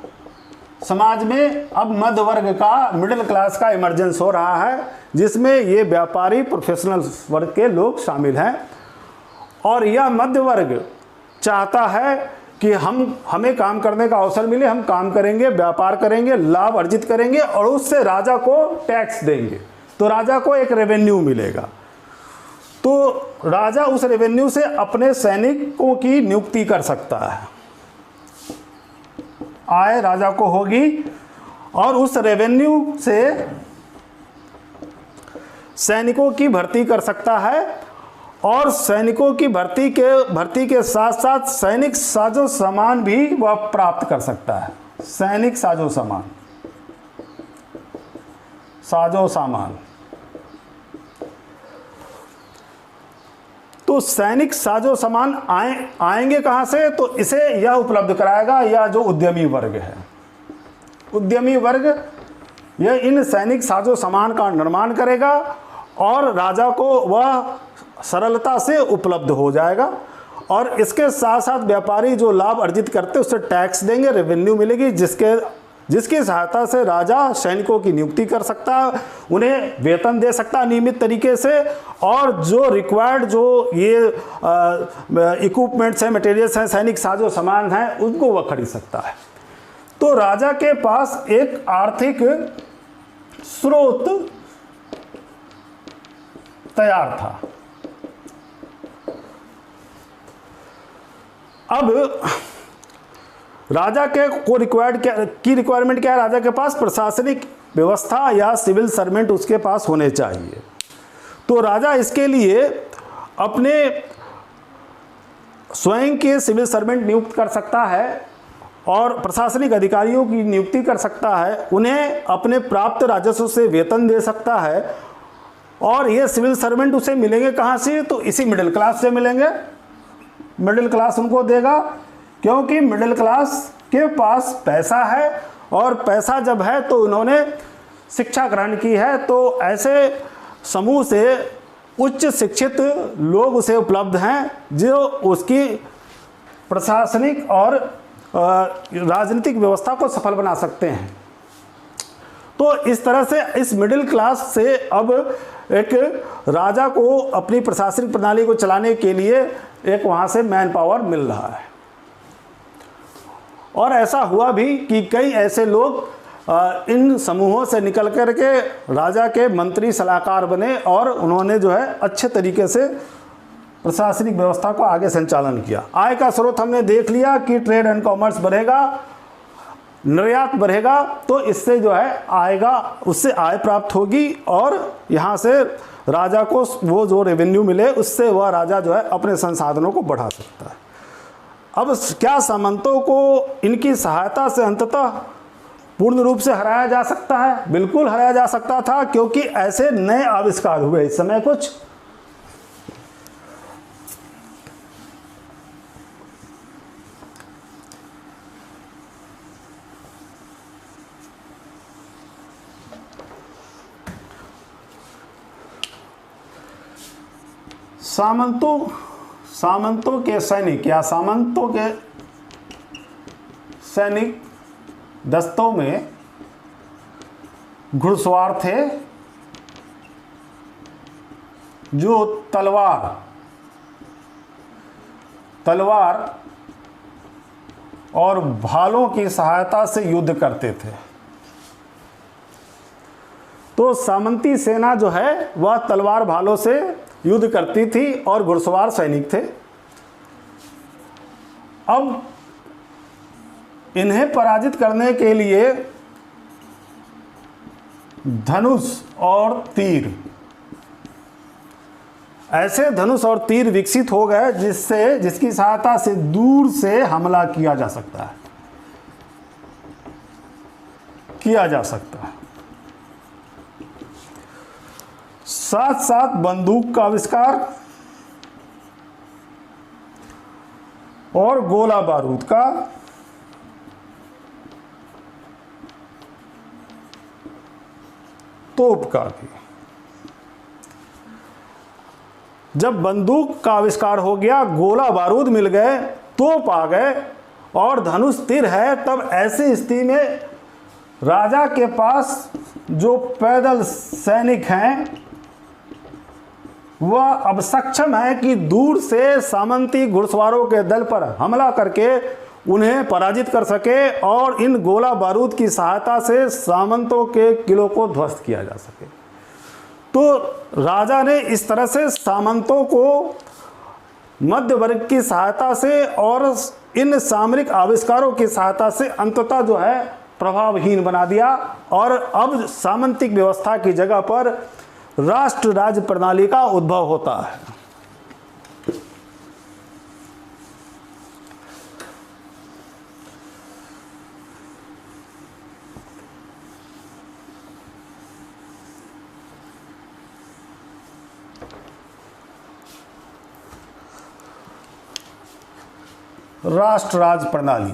समाज में अब मध्य वर्ग का, मिडिल क्लास का इमर्जेंस हो रहा है, जिसमें ये व्यापारी प्रोफेशनल वर्ग के लोग शामिल हैं। और यह मध्य वर्ग चाहता है कि हमें काम करने का अवसर मिले, हम काम करेंगे, व्यापार करेंगे, लाभ अर्जित करेंगे और उससे राजा को टैक्स देंगे, तो राजा को एक रेवेन्यू मिलेगा। तो राजा उस रेवेन्यू से अपने सैनिकों की नियुक्ति कर सकता है, आय राजा को होगी, और उस रेवेन्यू से सैनिकों की भर्ती कर सकता है, और सैनिकों की भर्ती के साथ साथ सैनिक साजो सामान भी वह प्राप्त कर सकता है। सैनिक साजो सामान, तो सैनिक साजो सामान आएंगे कहां से? तो इसे यह उपलब्ध कराएगा, यह जो उद्यमी वर्ग है, उद्यमी वर्ग यह इन सैनिक साजो सामान का निर्माण करेगा और राजा को वह सरलता से उपलब्ध हो जाएगा। और इसके साथ साथ व्यापारी जो लाभ अर्जित करते उससे टैक्स देंगे, रेवेन्यू मिलेगी, जिसकी सहायता से राजा सैनिकों की नियुक्ति कर सकता है, उन्हें वेतन दे सकता है नियमित तरीके से, और जो रिक्वायर्ड जो ये इक्विपमेंट्स हैं, मटेरियल्स हैं, सैनिक साजो सामान हैं, उनको वह खरीद सकता है। तो राजा के पास एक आर्थिक स्रोत तैयार था। अब राजा के को रिक्वायरमेंट क्या है? राजा के पास प्रशासनिक व्यवस्था या सिविल सर्वेंट उसके पास होने चाहिए। तो राजा इसके लिए अपने स्वयं के सिविल सर्वेंट नियुक्त कर सकता है और प्रशासनिक अधिकारियों की नियुक्ति कर सकता है, उन्हें अपने प्राप्त राजस्व से वेतन दे सकता है। और ये सिविल सर्वेंट उसे मिलेंगे कहाँ से? तो इसी मिडिल क्लास से मिलेंगे। मिडिल क्लास उनको देगा, क्योंकि मिडिल क्लास के पास पैसा है, और पैसा जब है तो उन्होंने शिक्षा ग्रहण की है, तो ऐसे समूह से उच्च शिक्षित लोग उसे उपलब्ध हैं जो उसकी प्रशासनिक और राजनीतिक व्यवस्था को सफल बना सकते हैं। तो इस तरह से इस मिडिल क्लास से अब एक राजा को अपनी प्रशासनिक प्रणाली को चलाने के लिए एक वहाँ से मैन पावर मिल रहा है। और ऐसा हुआ भी कि कई ऐसे लोग इन समूहों से निकल कर के राजा के मंत्री सलाहकार बने, और उन्होंने जो है अच्छे तरीके से प्रशासनिक व्यवस्था को आगे संचालन किया। आय का स्रोत हमने देख लिया कि ट्रेड एंड कॉमर्स बढ़ेगा, निर्यात बढ़ेगा, तो इससे जो है आएगा, उससे आय प्राप्त होगी, और यहाँ से राजा को वो जो रेवेन्यू मिले उससे वह राजा जो है अपने संसाधनों को बढ़ा सकता है। अब क्या सामंतों को इनकी सहायता से अंततः पूर्ण रूप से हराया जा सकता है? बिल्कुल हराया जा सकता था, क्योंकि ऐसे नए आविष्कार हुए इस समय कुछ। सामंतों के सैनिक या सामंतों के सैनिक दस्तों में घुड़सवार थे जो तलवार और भालों की सहायता से युद्ध करते थे। तो सामंती सेना जो है वह तलवार भालों से युद्ध करती थी और घुड़सवार सैनिक थे। अब इन्हें पराजित करने के लिए धनुष और तीर, ऐसे धनुष और तीर विकसित हो गए जिसकी सहायता से दूर से हमला किया जा सकता है। साथ साथ बंदूक का आविष्कार और गोला बारूद का, तोप का भी। जब बंदूक का आविष्कार हो गया, गोला बारूद मिल गए, तोप आ गए और धनुष तीर है, तब ऐसी स्थिति में राजा के पास जो पैदल सैनिक हैं वह अब सक्षम है कि दूर से सामंती घुड़सवारों के दल पर हमला करके उन्हें पराजित कर सके और इन गोला बारूद की सहायता से सामंतों के किलों को ध्वस्त किया जा सके। तो राजा ने इस तरह से सामंतों को मध्य वर्ग की सहायता से और इन सामरिक आविष्कारों की सहायता से अंततः जो है प्रभावहीन बना दिया और अब सामंतिक व्यवस्था की जगह पर राष्ट्र राज्य प्रणाली का उद्भव होता है। राष्ट्र राज्य प्रणाली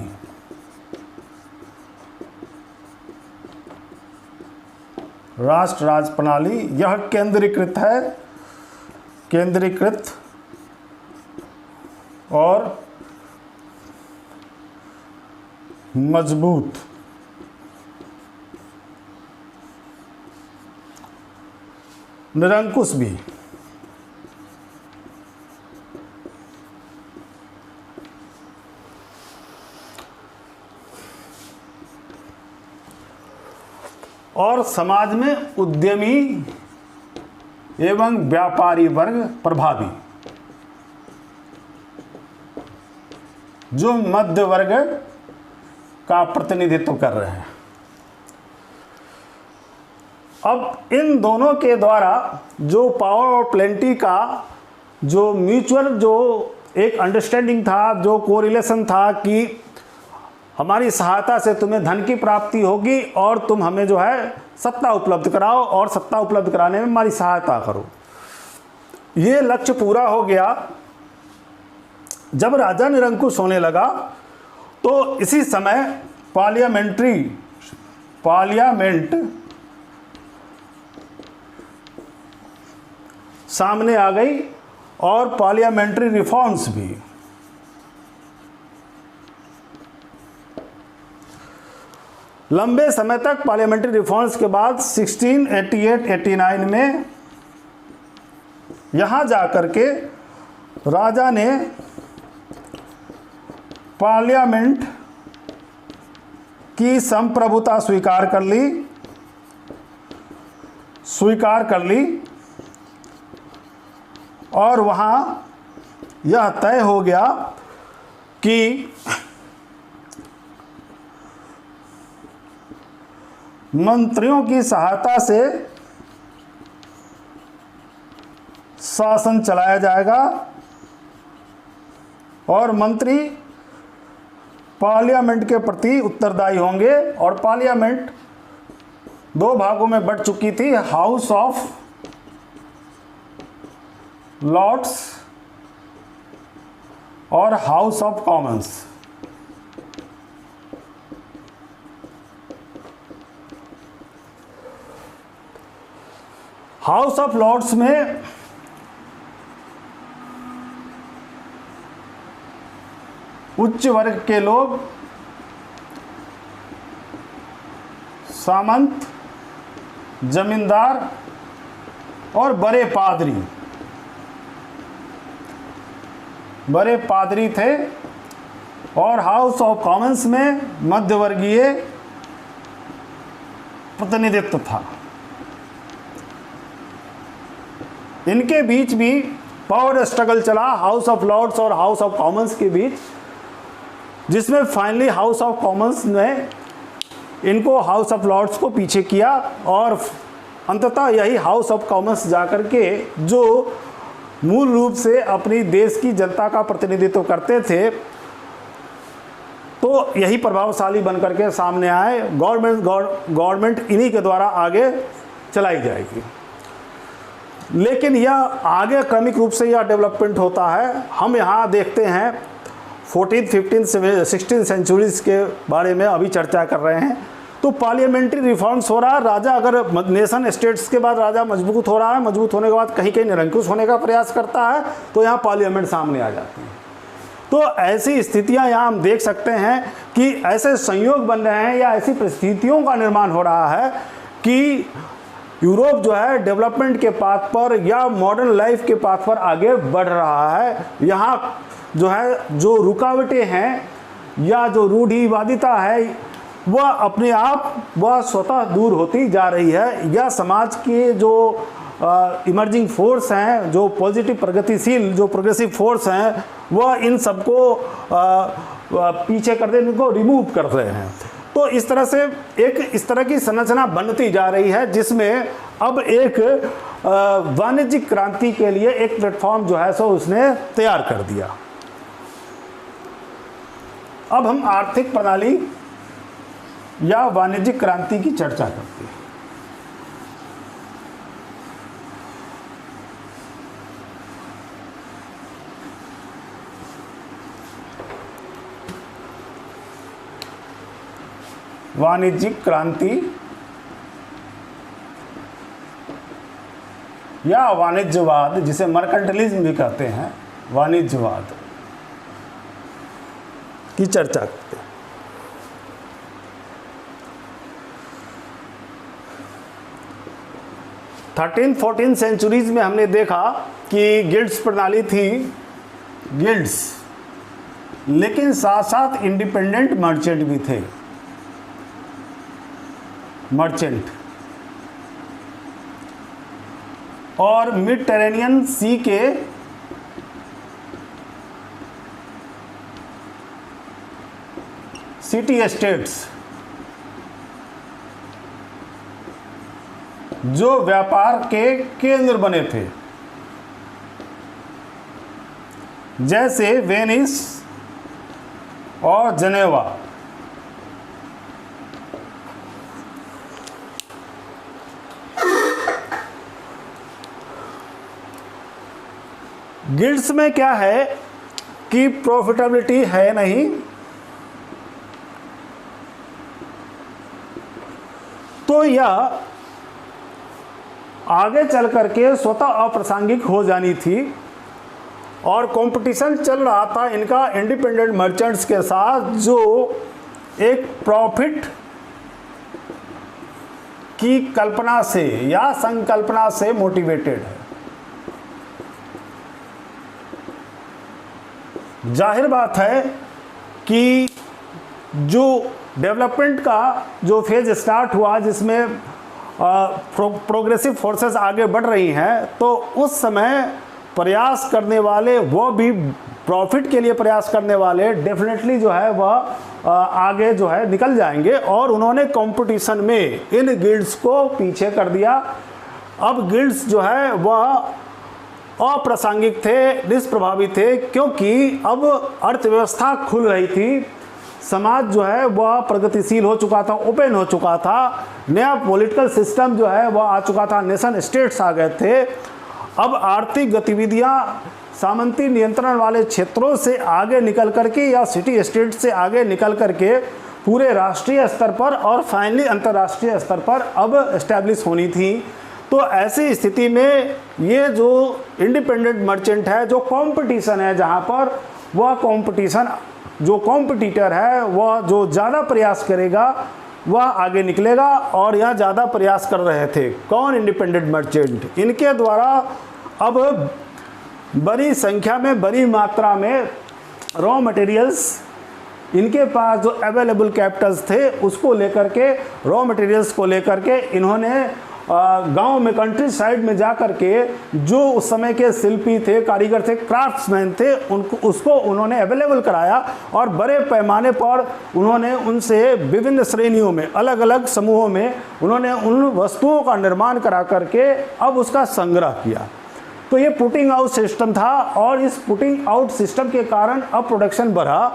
राष्ट्र राज्य प्रणाली यह केंद्रीकृत है, केंद्रीकृत और मजबूत निरंकुश भी। और समाज में उद्यमी एवं व्यापारी वर्ग प्रभावी, जो मध्य वर्ग का प्रतिनिधित्व कर रहे हैं। अब इन दोनों के द्वारा जो पावर और प्लेंटी का जो म्यूचुअल जो एक अंडरस्टैंडिंग था, जो कोरिलेशन था कि हमारी सहायता से तुम्हें धन की प्राप्ति होगी और तुम हमें जो है सत्ता उपलब्ध कराओ और सत्ता उपलब्ध कराने में हमारी सहायता करो, ये लक्ष्य पूरा हो गया। जब राजा निरंकुश होने लगा तो इसी समय पार्लियामेंट सामने आ गई और पार्लियामेंट्री रिफॉर्म्स भी। लंबे समय तक पार्लियामेंट्री रिफॉर्म्स के बाद 1688-89 में यहाँ जाकर के राजा ने पार्लियामेंट की संप्रभुता स्वीकार कर ली और वहाँ यह तय हो गया कि मंत्रियों की सहायता से शासन चलाया जाएगा और मंत्री पार्लियामेंट के प्रति उत्तरदायी होंगे। और पार्लियामेंट दो भागों में बंट चुकी थी, हाउस ऑफ लॉर्ड्स और House of Commons. House of Lords में उच्च वर्ग के लोग, सामंत, जमींदार और बड़े पादरी थे। और हाउस ऑफ कॉमन्स में मध्यवर्गीय प्रतिनिधित्व था। इनके बीच भी पावर स्ट्रगल चला, हाउस ऑफ लॉर्ड्स और हाउस ऑफ कॉमन्स के बीच, जिसमें फाइनली हाउस ऑफ कॉमन्स ने इनको हाउस ऑफ लॉर्ड्स को पीछे किया और अंततः यही हाउस ऑफ कॉमन्स जाकर के जो मूल रूप से अपनी देश की जनता का प्रतिनिधित्व करते थे, तो यही प्रभावशाली बनकर के सामने आए। गवर्नमेंट इन्हीं के द्वारा आगे चलाई जाएगी। लेकिन यह आगे क्रमिक रूप से यह डेवलपमेंट होता है। हम यहाँ देखते हैं 14th, 15th, 16th सेंचुरीज के बारे में अभी चर्चा कर रहे हैं। तो पार्लियामेंट्री रिफॉर्म्स हो रहा है। राजा अगर नेशन स्टेट्स के बाद राजा मजबूत हो रहा है, मजबूत होने के बाद कहीं कहीं निरंकुश होने का प्रयास करता है, तो यहाँ पार्लियामेंट सामने आ जाती है। तो ऐसी स्थितियां यहाँ हम देख सकते हैं कि ऐसे संयोग बन रहे हैं या ऐसी परिस्थितियों का निर्माण हो रहा है कि यूरोप जो है डेवलपमेंट के पाथ पर या मॉडर्न लाइफ के पाथ पर आगे बढ़ रहा है। यहाँ जो है जो रुकावटें हैं या जो रूढ़िवादिता है वह अपने आप वह स्वतः दूर होती जा रही है, या समाज के जो इमर्जिंग फोर्स हैं, जो पॉजिटिव प्रगतिशील जो प्रोग्रेसिव फोर्स हैं, वह इन सबको पीछे कर दे, इनको रिमूव कर रहे हैं। तो इस तरह से एक इस तरह की संरचना बनती जा रही है जिसमें अब एक वाणिज्यिक क्रांति के लिए एक प्लेटफॉर्म जो है सो उसने तैयार कर दिया। अब हम आर्थिक प्रणाली या वाणिज्यिक क्रांति की चर्चा करते हैं। वाणिज्यिक क्रांति या वाणिज्यवाद, जिसे मर्केंटलिज्म भी कहते हैं, वाणिज्यवाद की चर्चा करते हैं। थर्टीन 14 सेंचुरीज में हमने देखा कि गिल्ड्स प्रणाली थी, गिल्ड्स, लेकिन साथ साथ इंडिपेंडेंट मर्चेंट भी थे, मर्चेंट। और मिडटेरेनियन सी के सिटी स्टेट्स जो व्यापार के केंद्र बने थे, जैसे वेनिस और जनेवा। गिल्ड्स में क्या है कि प्रॉफिटेबिलिटी है नहीं, तो यह आगे चल करके स्वतः अप्रासंगिक हो जानी थी और कंपटीशन चल रहा था इनका इंडिपेंडेंट मर्चेंट्स के साथ, जो एक प्रॉफिट की कल्पना से या संकल्पना से मोटिवेटेड है। जाहिर बात है कि जो डेवलपमेंट का जो फेज स्टार्ट हुआ, जिसमें प्रोग्रेसिव फोर्सेस आगे बढ़ रही हैं, तो उस समय प्रयास करने वाले, वो भी प्रॉफिट के लिए प्रयास करने वाले, डेफिनेटली जो है वह आगे जो है निकल जाएंगे, और उन्होंने कंपटीशन में इन गिल्ड्स को पीछे कर दिया। अब गिल्ड्स जो है वह अप्रासंगिक थे, निष्प्रभावी थे, क्योंकि अब अर्थव्यवस्था खुल रही थी, समाज जो है वह प्रगतिशील हो चुका था, ओपन हो चुका था, नया पॉलिटिकल सिस्टम जो है वह आ चुका था, नेशन स्टेट्स आ गए थे। अब आर्थिक गतिविधियां सामंती नियंत्रण वाले क्षेत्रों से आगे निकल करके या सिटी स्टेट से आगे निकल करके पूरे राष्ट्रीय स्तर पर और फाइनली अंतर्राष्ट्रीय स्तर पर अब एस्टैब्लिश होनी थी। तो ऐसी स्थिति में ये जो इंडिपेंडेंट मर्चेंट है, जो कंपटीशन है, जहाँ पर वह कंपटीशन, जो कॉम्पिटिटर है वह जो ज़्यादा प्रयास करेगा वह आगे निकलेगा, और यह ज़्यादा प्रयास कर रहे थे। कौन? Independent merchant. इनके द्वारा अब बड़ी संख्या में, बड़ी मात्रा में रॉ मटेरियल्स, इनके पास जो अवेलेबल कैपिटल्स थे उसको लेकर के, रॉ मटेरियल्स को लेकर के इन्होंने गांव में, कंट्री साइड में जा कर के जो उस समय के शिल्पी थे, कारीगर थे, क्राफ्ट्समैन थे, उसको उन्होंने अवेलेबल कराया, और बड़े पैमाने पर उन्होंने उनसे विभिन्न श्रेणियों में, अलग अलग समूहों में उन्होंने उन वस्तुओं का निर्माण करा करके अब उसका संग्रह किया। तो ये पुटिंग आउट सिस्टम था, और इस पुटिंग आउट सिस्टम के कारण अब प्रोडक्शन बढ़ा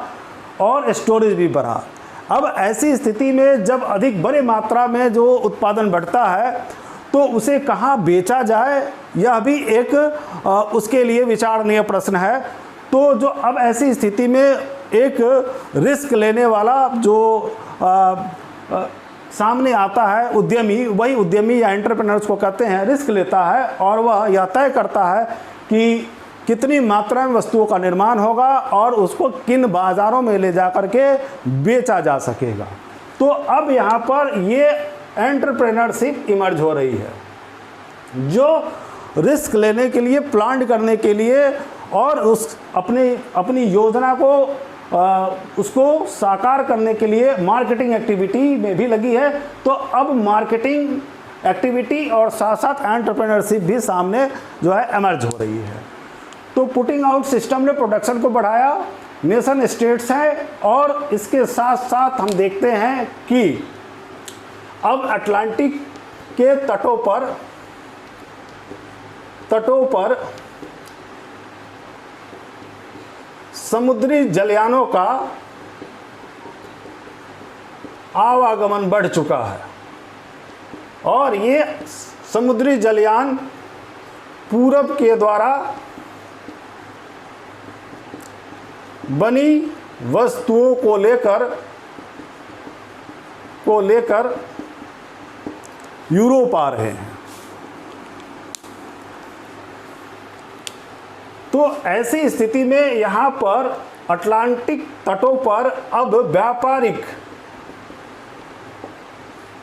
और स्टोरेज भी बढ़ा। अब ऐसी स्थिति में जब अधिक बड़े मात्रा में जो उत्पादन बढ़ता है, तो उसे कहाँ बेचा जाए, यह भी एक उसके लिए विचारणीय प्रश्न है। तो जो अब ऐसी स्थिति में एक रिस्क लेने वाला जो सामने आता है उद्यमी, वही उद्यमी या एंटरप्रेन्योर्स को कहते हैं, रिस्क लेता है, और वह यह तय करता है कि कितनी मात्रा में वस्तुओं का निर्माण होगा और उसको किन बाज़ारों में ले जा कर के बेचा जा सकेगा। तो अब यहाँ पर ये एंटरप्रेन्योरशिप इमर्ज हो रही है, जो रिस्क लेने के लिए, प्लान करने के लिए और उस अपनी योजना को उसको साकार करने के लिए मार्केटिंग एक्टिविटी में भी लगी है। तो अब मार्केटिंग एक्टिविटी और साथ साथ एंटरप्रेन्योरशिप भी सामने जो है इमर्ज हो रही है। तो पुटिंग आउट सिस्टम ने प्रोडक्शन को बढ़ाया, नेशन स्टेट्स हैं, और इसके साथ साथ हम देखते हैं कि अब अटलांटिक के तटों पर समुद्री जलयानों का आवागमन बढ़ चुका है, और ये समुद्री जलयान पूरब के द्वारा बनी वस्तुओं को लेकर यूरोप आ रहे हैं। तो ऐसी स्थिति में यहाँ पर अटलांटिक तटों पर अब व्यापारिक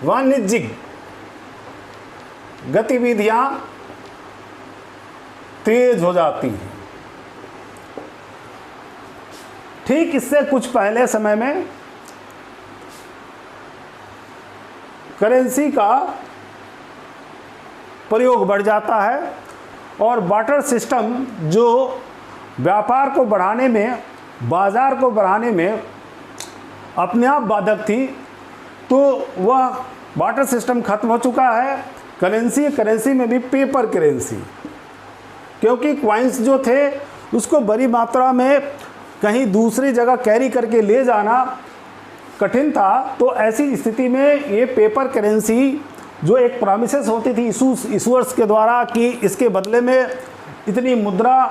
वाणिज्यिक गतिविधियां तेज हो जाती हैं। ठीक इससे कुछ पहले समय में करेंसी का प्रयोग बढ़ जाता है, और बार्टर सिस्टम जो व्यापार को बढ़ाने में, बाजार को बढ़ाने में अपने आप बाधक थी, तो वह बार्टर सिस्टम खत्म हो चुका है। करेंसी में भी पेपर करेंसी, क्योंकि क्वाइंस जो थे उसको बड़ी मात्रा में कहीं दूसरी जगह कैरी करके ले जाना कठिन था। तो ऐसी स्थिति में ये पेपर करेंसी जो एक प्रॉमिसेस होती थी इशूअर्स के द्वारा कि इसके बदले में इतनी मुद्रा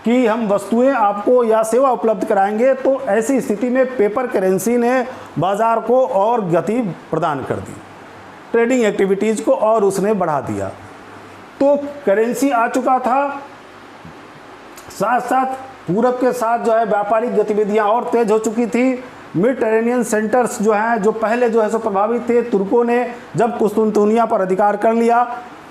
की हम वस्तुएं आपको या सेवा उपलब्ध कराएंगे, तो ऐसी स्थिति में पेपर करेंसी ने बाज़ार को और गति प्रदान कर दी, ट्रेडिंग एक्टिविटीज़ को और उसने बढ़ा दिया। तो करेंसी आ चुका था, साथ साथ पूरब के साथ जो है व्यापारिक गतिविधियां और तेज हो चुकी थी। मेडिटेरेनियन सेंटर्स जो हैं, जो पहले जो है सो प्रभावित थे, तुर्कों ने जब कुस्तुनतुनिया पर अधिकार कर लिया,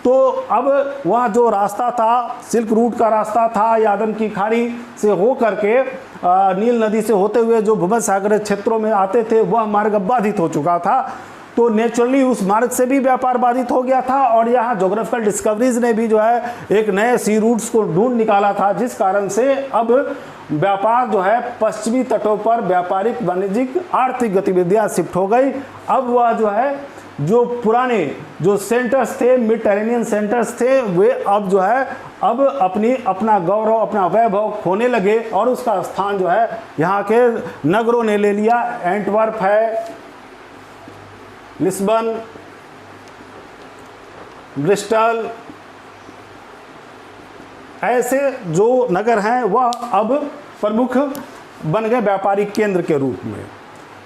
तो अब वहाँ जो रास्ता था, सिल्क रूट का रास्ता था, या अदन की खाड़ी से हो करके नील नदी से होते हुए जो भूमध्य सागर क्षेत्रों में आते थे, वह मार्ग बाधित हो चुका था। तो नेचुरली उस मार्ग से भी व्यापार बाधित हो गया था, और यहाँ जोग्राफिकल डिस्कवरीज ने भी जो है एक नए सी रूट्स को ढूंढ निकाला था, जिस कारण से अब व्यापार जो है पश्चिमी तटों पर व्यापारिक, वाणिज्यिक, आर्थिक गतिविधियाँ शिफ्ट हो गई। अब वह जो है जो पुराने जो सेंटर्स थे, मेडिटेरेनियन सेंटर्स थे, वे अब जो है अब अपना गौरव, अपना वैभव खोने लगे, और उसका स्थान जो है यहाँ के नगरों ने ले लिया। एंटवर्प है, लिस्बन, ब्रिस्टल, ऐसे जो नगर हैं वह अब प्रमुख बन गए व्यापारिक केंद्र के रूप में।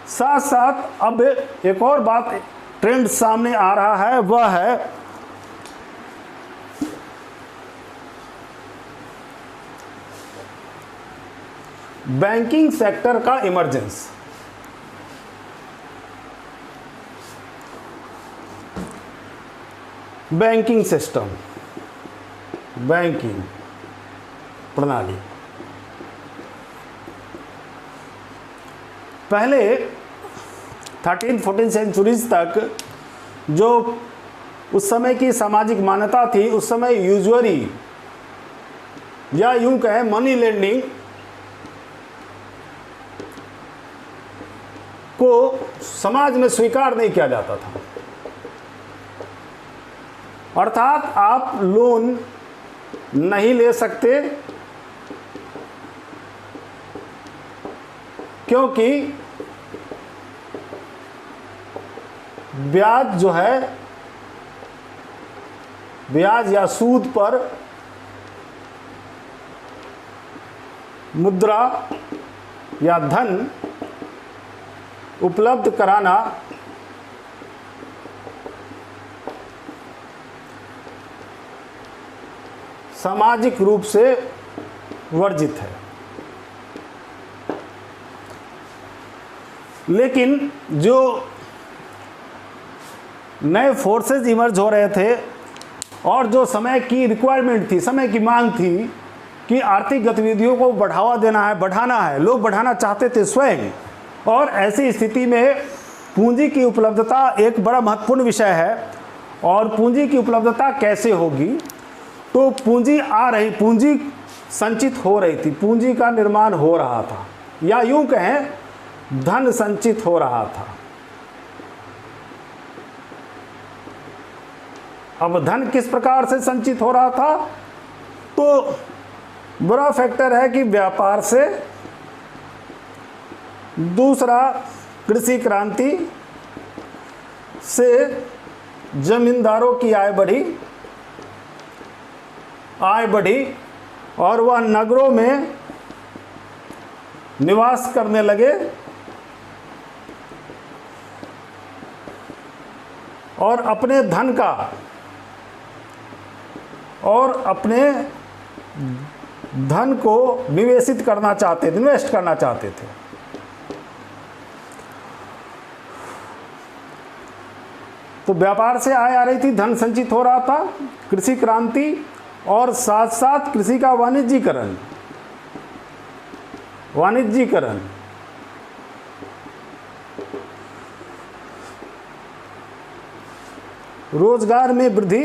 साथ साथ अब एक और बात ट्रेंड सामने आ रहा है, वह है बैंकिंग सेक्टर का इमरजेंस। बैंकिंग सिस्टम, बैंकिंग प्रणाली पहले 13-14 सेंचुरीज तक जो उस समय की सामाजिक मान्यता थी, उस समय यूजुअली या यूं कहें मनी लेंडिंग को समाज में स्वीकार नहीं किया जाता था। अर्थात आप लोन नहीं ले सकते, क्योंकि ब्याज जो है, ब्याज या सूद पर मुद्रा या धन उपलब्ध कराना सामाजिक रूप से वर्जित है। लेकिन जो नए फोर्सेस इमर्ज हो रहे थे और जो समय की रिक्वायरमेंट थी, समय की मांग थी कि आर्थिक गतिविधियों को बढ़ावा देना है, बढ़ाना है, लोग बढ़ाना चाहते थे स्वयं, और ऐसी स्थिति में पूंजी की उपलब्धता एक बड़ा महत्वपूर्ण विषय है। और पूंजी की उपलब्धता कैसे होगी? तो पूंजी आ रही, पूंजी संचित हो रही थी, पूंजी का निर्माण हो रहा था, या यूं कहें धन संचित हो रहा था। अब धन किस प्रकार से संचित हो रहा था? तो बड़ा फैक्टर है कि व्यापार से, दूसरा कृषि क्रांति से जमींदारों की आय बढ़ी और वह नगरों में निवास करने लगे और अपने धन का और अपने धन को निवेशित करना चाहते थे, इन्वेस्ट करना चाहते थे। तो व्यापार से आय आ रही थी, धन संचित हो रहा था, कृषि क्रांति और साथ साथ कृषि का वाणिज्यीकरण, रोजगार में वृद्धि।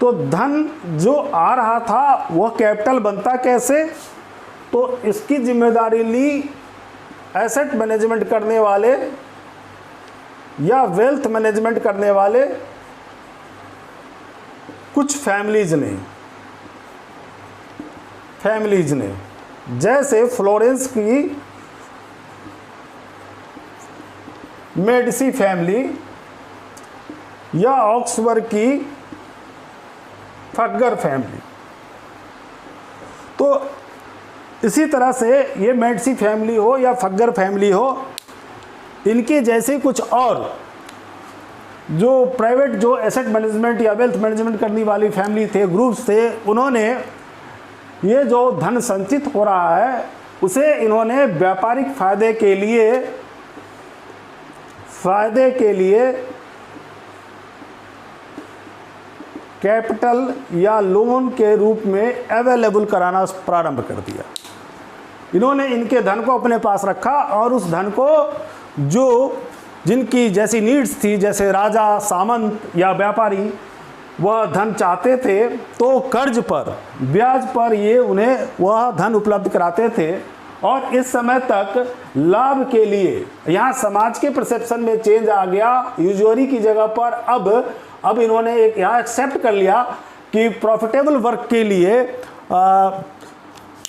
तो धन जो आ रहा था वह कैपिटल बनता कैसे? तो इसकी जिम्मेदारी ली एसेट मैनेजमेंट करने वाले या वेल्थ मैनेजमेंट करने वाले कुछ फैमिलीज ने, जैसे फ्लोरेंस की मेडिसी फैमिली या ऑक्सफोर्ड की फग्गर फैमिली। तो इसी तरह से ये मेडिसी फैमिली हो या फग्गर फैमिली हो, इनके जैसे कुछ और जो प्राइवेट, जो एसेट मैनेजमेंट या वेल्थ मैनेजमेंट करने वाली फैमिली थे, ग्रुप्स थे, उन्होंने ये जो धन संचित हो रहा है उसे इन्होंने व्यापारिक फायदे के लिए कैपिटल या लोन के रूप में अवेलेबल कराना प्रारंभ कर दिया। इन्होंने इनके धन को अपने पास रखा और उस धन को जो जिनकी जैसी नीड्स थी, जैसे राजा, सामंत या व्यापारी, वह धन चाहते थे तो कर्ज पर, ब्याज पर ये उन्हें वह धन उपलब्ध कराते थे। और इस समय तक लाभ के लिए यहाँ समाज के परसेप्शन में चेंज आ गया। यूजुअली की जगह पर अब इन्होंने एक यहाँ एक्सेप्ट कर लिया कि प्रॉफिटेबल वर्क के लिए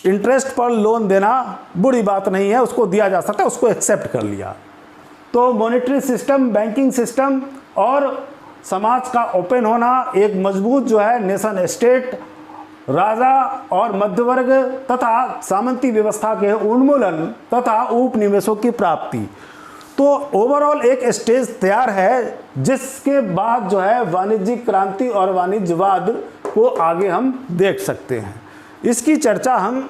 इंटरेस्ट पर लोन देना बुरी बात नहीं है, उसको दिया जा सकता है, उसको एक्सेप्ट कर लिया। तो मॉनेटरी सिस्टम, बैंकिंग सिस्टम और समाज का ओपन होना, एक मजबूत जो है नेशन स्टेट, राजा और मध्यवर्ग तथा सामंती व्यवस्था के उन्मूलन तथा उपनिवेशों की प्राप्ति। तो ओवरऑल एक स्टेज तैयार है जिसके बाद जो है वाणिज्यिक क्रांति और वाणिज्यवाद को आगे हम देख सकते हैं। इसकी चर्चा हम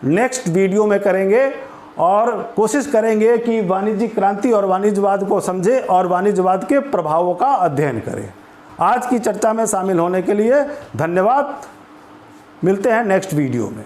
नेक्स्ट वीडियो में करेंगे और कोशिश करेंगे कि वाणिज्यिक क्रांति और वाणिज्यवाद को समझें और वाणिज्यवाद के प्रभावों का अध्ययन करें। आज की चर्चा में शामिल होने के लिए धन्यवाद। मिलते हैं नेक्स्ट वीडियो में।